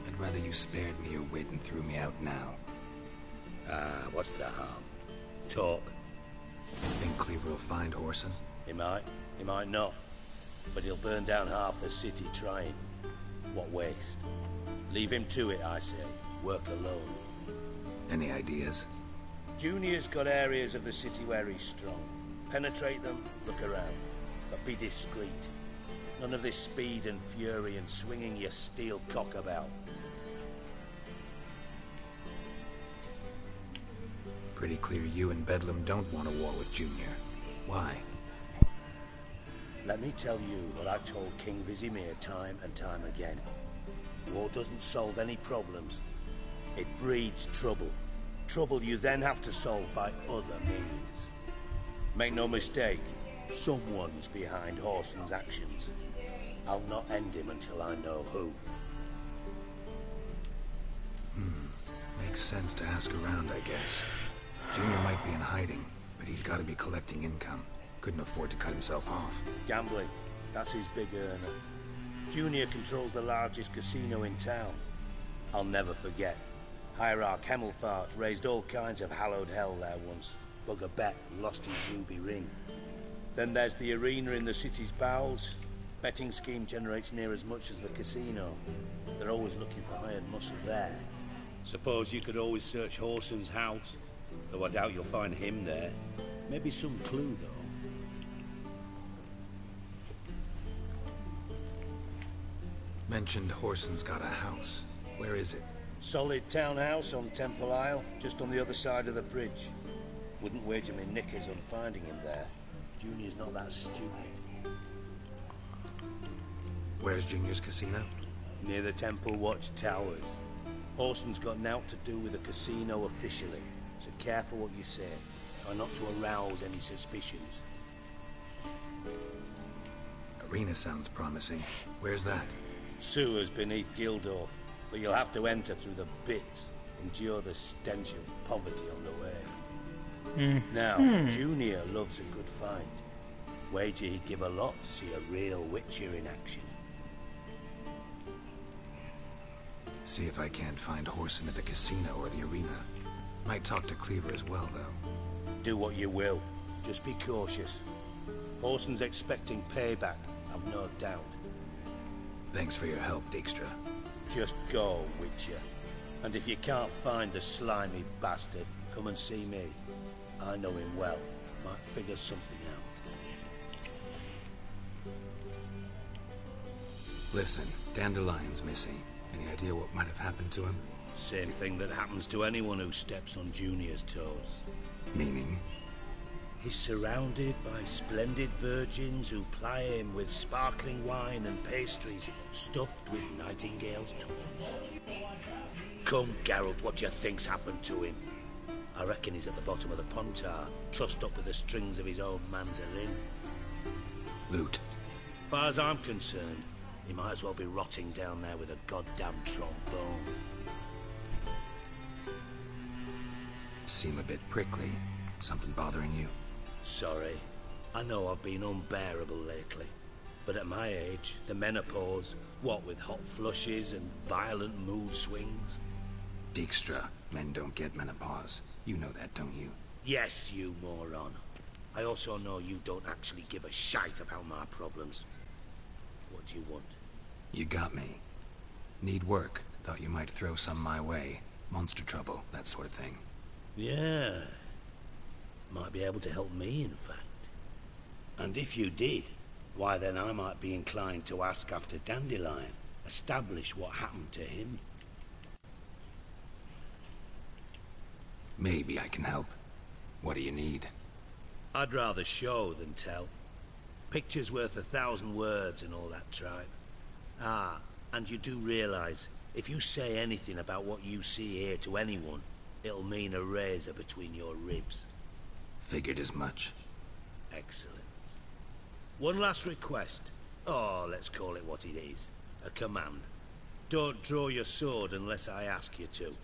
I'd rather you spared me your wit and threw me out now. What's the harm? Talk. Think Cleaver will find Horson? He might not. But he'll burn down half the city trying. What waste. Leave him to it, I say. Work alone. Any ideas? Junior's got areas of the city where he's strong. Penetrate them, look around. But be discreet. None of this speed and fury and swinging your steel cock about. Pretty clear you and Bedlam don't want a war with Junior. Why? Let me tell you what I told King Vizimir time and time again. War doesn't solve any problems. It breeds trouble. Trouble you then have to solve by other means. Make no mistake, someone's behind Horson's actions. I'll not end him until I know who. Makes sense to ask around, I guess. Junior might be in hiding, but he's got to be collecting income. Couldn't afford to cut himself off. Gambling, that's his big earner. Junior controls the largest casino in town. I'll never forget. Hierarch Hemmelfart raised all kinds of hallowed hell there once. Bugger bet lost his ruby ring. Then there's the arena in the city's bowels. Betting scheme generates near as much as the casino. They're always looking for hired muscle there. Suppose you could always search Horson's house. Though I doubt you'll find him there. Maybe some clue, though. Mentioned Horson's got a house. Where is it? Solid townhouse on Temple Isle, just on the other side of the bridge. Wouldn't wager me knickers on finding him there. Junior's not that stupid. Where's Junior's casino? Near the Temple Watch Towers. Horson's got naught to do with the casino officially, so careful what you say. Try not to arouse any suspicions. Arena sounds promising. Where's that? Sewers beneath Gildorf, but you'll have to enter through the bits, endure the stench of poverty on the way. Now, Junior loves a good fight. Wager he'd give a lot to see a real Witcher in action. See if I can't find Horson at the casino or the arena. Might talk to Cleaver as well, though. Do what you will. Just be cautious. Horson's expecting payback, I've no doubt. Thanks for your help, Dijkstra. Just go, Witcher. And if you can't find the slimy bastard, come and see me. I know him well. Might figure something out. Listen, Dandelion's missing. Any idea what might have happened to him? Same thing that happens to anyone who steps on Junior's toes. Meaning? He's surrounded by splendid virgins who ply him with sparkling wine and pastries stuffed with nightingale's tongues. Come, Geralt, what do you think's happened to him? I reckon he's at the bottom of the Pontar, trussed up with the strings of his own mandolin. Loot. Far as I'm concerned, he might as well be rotting down there with a goddamn trombone. Seem a bit prickly. Something bothering you? Sorry. I know I've been unbearable lately. But at my age, the menopause, what with hot flushes and violent mood swings. Dijkstra, men don't get menopause. You know that, don't you? Yes, you moron. I also know you don't actually give a shite about my problems. What do you want? You got me. Need work. Thought you might throw some my way. Monster trouble, that sort of thing. Yeah. Might be able to help me, in fact. And if you did, why then I might be inclined to ask after Dandelion. Establish what happened to him. Maybe I can help. What do you need? I'd rather show than tell. Picture's worth 1,000 words and all that tripe. Ah, and you do realize, if you say anything about what you see here to anyone, it'll mean a razor between your ribs. Figured as much. Excellent. One last request. Oh, let's call it what it is. A command. Don't draw your sword unless I ask you to.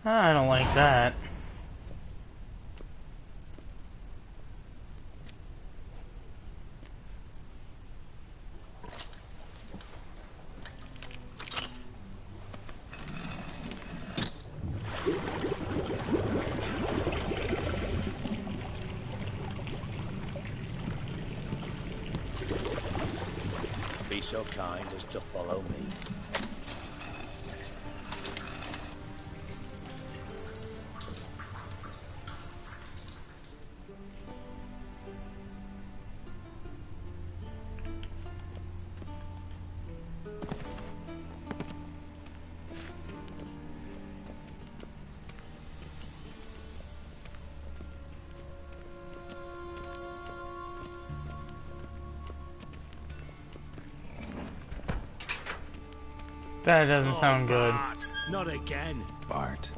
I don't like that. Be so kind as to follow me. That doesn't sound good. Bart, not again. Bart.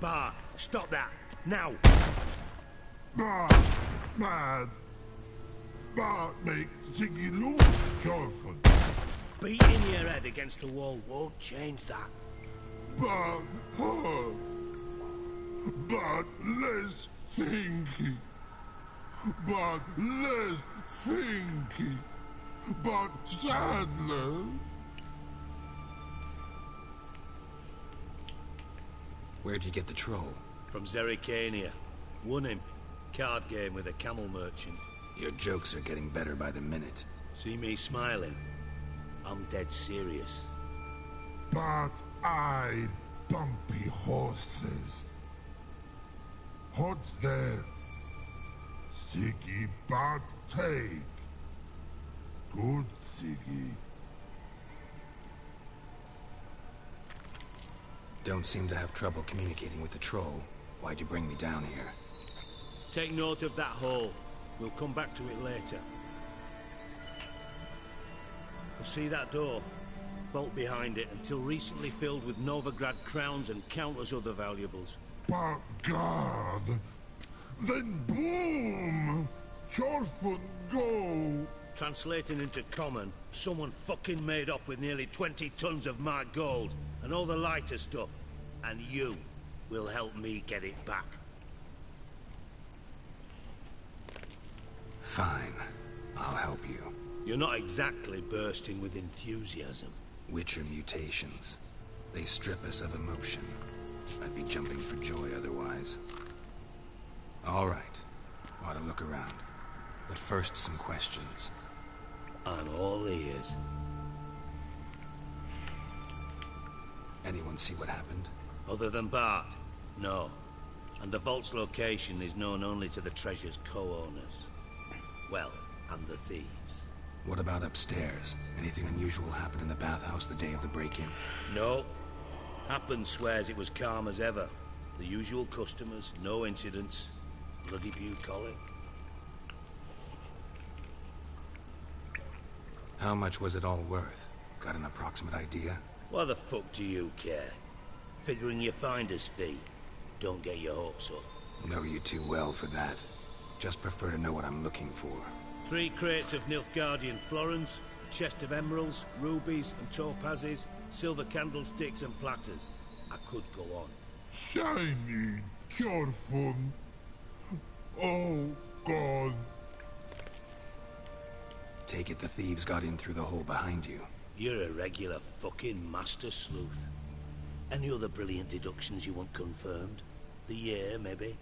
Bart, stop that. Now. Bart, man. Bart makes Ziggy lose, Jonathan. Beating your head against the wall won't change that. Bart, Bart, less thinky. Bart, less thinky. Bart Sadler. Where'd you get the troll? From Zerrikania. Won him. Card game with a camel merchant. Your jokes are getting better by the minute. See me smiling? I'm dead serious. But I bumpy horses. Hot there. Siggy Bart take. Good Siggy. Don't seem to have trouble communicating with the troll. Why'd you bring me down here? Take note of that hole. We'll come back to it later. You'll see that door? Vault behind it, until recently filled with Novigrad crowns and countless other valuables. But God! Then boom! Chorfun go! Translating into common, someone fucking made off with nearly 20 tons of my gold, and all the lighter stuff. And you will help me get it back. Fine. I'll help you. You're not exactly bursting with enthusiasm. Witcher mutations. They strip us of emotion. I'd be jumping for joy otherwise. All right. Ought to look around. But first, some questions. I'm all ears. Anyone see what happened? Other than Bart? No. And the vault's location is known only to the treasure's co-owners. Well, and the thieves. What about upstairs? Anything unusual happen in the bathhouse the day of the break-in? No. Happen swears it was calm as ever. The usual customers, no incidents. Bloody bucolic. How much was it all worth? Got an approximate idea? Why the fuck do you care? Figuring your finder's fee. Don't get your hopes up. Know you too well for that. Just prefer to know what I'm looking for. 3 crates of Nilfgaardian florins, a chest of emeralds, rubies and topazes, silver candlesticks and platters. I could go on. Shiny Chorfun. Oh, God. Take it the thieves got in through the hole behind you. You're a regular fucking master sleuth. Any other brilliant deductions you want confirmed? The year, maybe?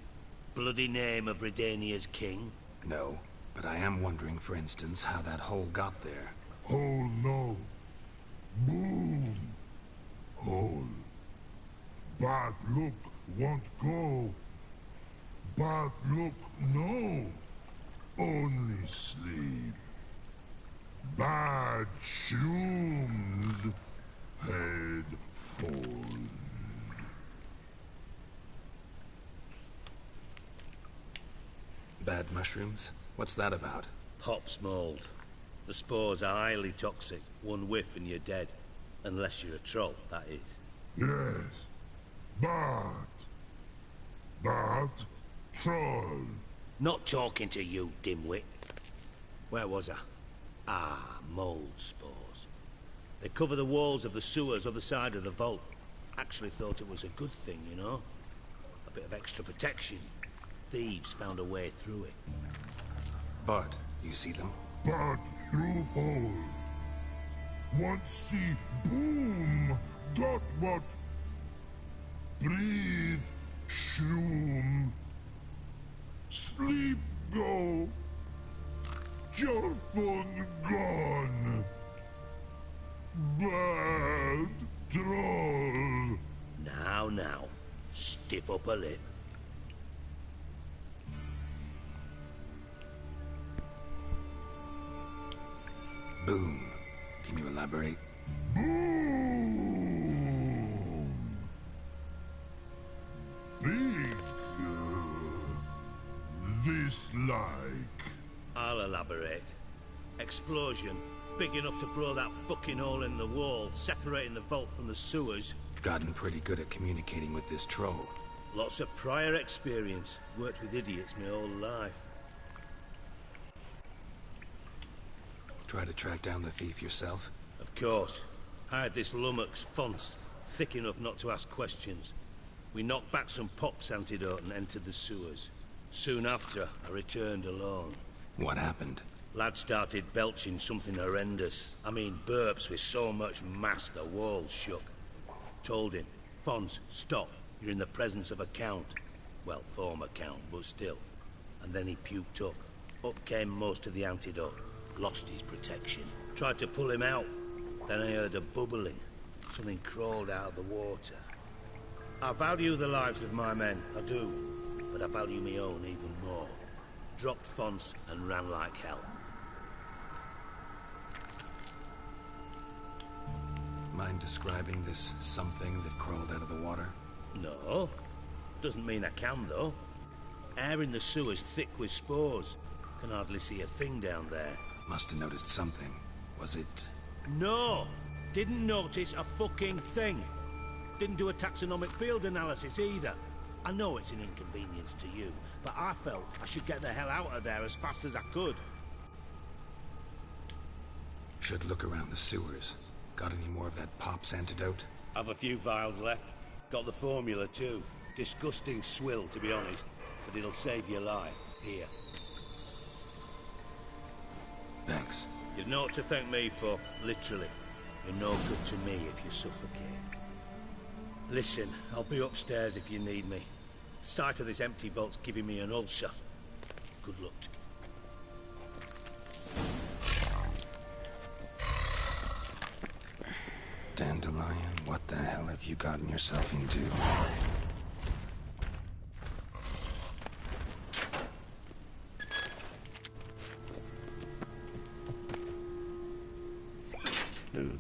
Bloody name of Redania's king? No, but I am wondering, for instance, how that hole got there. Hole no. Boom. Hole. Bad look won't go. Bad look no. Only sleep. Bad shrooms. Head falls. Bad mushrooms? What's that about? Pop's mold. The spores are highly toxic. One whiff and you're dead. Unless you're a troll, that is. Yes. Bad. Bad troll. Not talking to you, dimwit. Where was I? Ah, mold spores. They cover the walls of the sewers other side of the vault. Actually thought it was a good thing, you know? A bit of extra protection. Thieves found a way through it. Bart, you see them? Bart through hole. Want see boom. Got what? Breathe. Shroom. Sleep go. Chorfun gone. Bad troll. Now. Stiff up a lip. Boom. Can you elaborate? Boom. Big. This like. I'll elaborate. Explosion. Big enough to blow that fucking hole in the wall, separating the vault from the sewers. Gotten pretty good at communicating with this troll. Lots of prior experience. Worked with idiots my whole life. Try to track down the thief yourself? Of course. Hired this lummox, Fonce. Thick enough not to ask questions. We knocked back some Pop's antidote and entered the sewers. Soon after, I returned alone. What happened? Lad started belching something horrendous. I mean, burps with so much mass the walls shook. Told him, Fonz, stop. You're in the presence of a count. Well, former count, but still. And then he puked up. Up came most of the antidote. Lost his protection. Tried to pull him out. Then I heard a bubbling. Something crawled out of the water. I value the lives of my men, I do. But I value my own even more. Dropped Fonz and ran like hell. Mind describing this something that crawled out of the water? No. Doesn't mean I can, though. Air in the sewer's thick with spores. Can hardly see a thing down there. Must have noticed something. Was it... No! Didn't notice a fucking thing. Didn't do a taxonomic field analysis either. I know it's an inconvenience to you, but I felt I should get the hell out of there as fast as I could. Should look around the sewers. Got any more of that Pop's antidote? I've a few vials left. Got the formula too. Disgusting swill, to be honest. But it'll save your life. Here. Thanks. You've naught to thank me for, literally. You're no good to me if you suffocate. Listen, I'll be upstairs if you need me. Sight of this empty vault's giving me an ulcer. Good luck to you. Dandelion, what the hell have you gotten yourself into? Dude.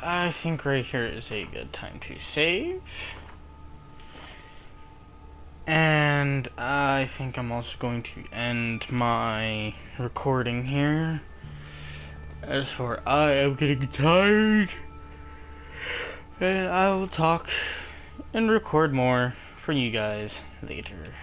I think right here is a good time to save. And I think I'm also going to end my recording here. As for I am getting tired. And I will talk and record more for you guys later.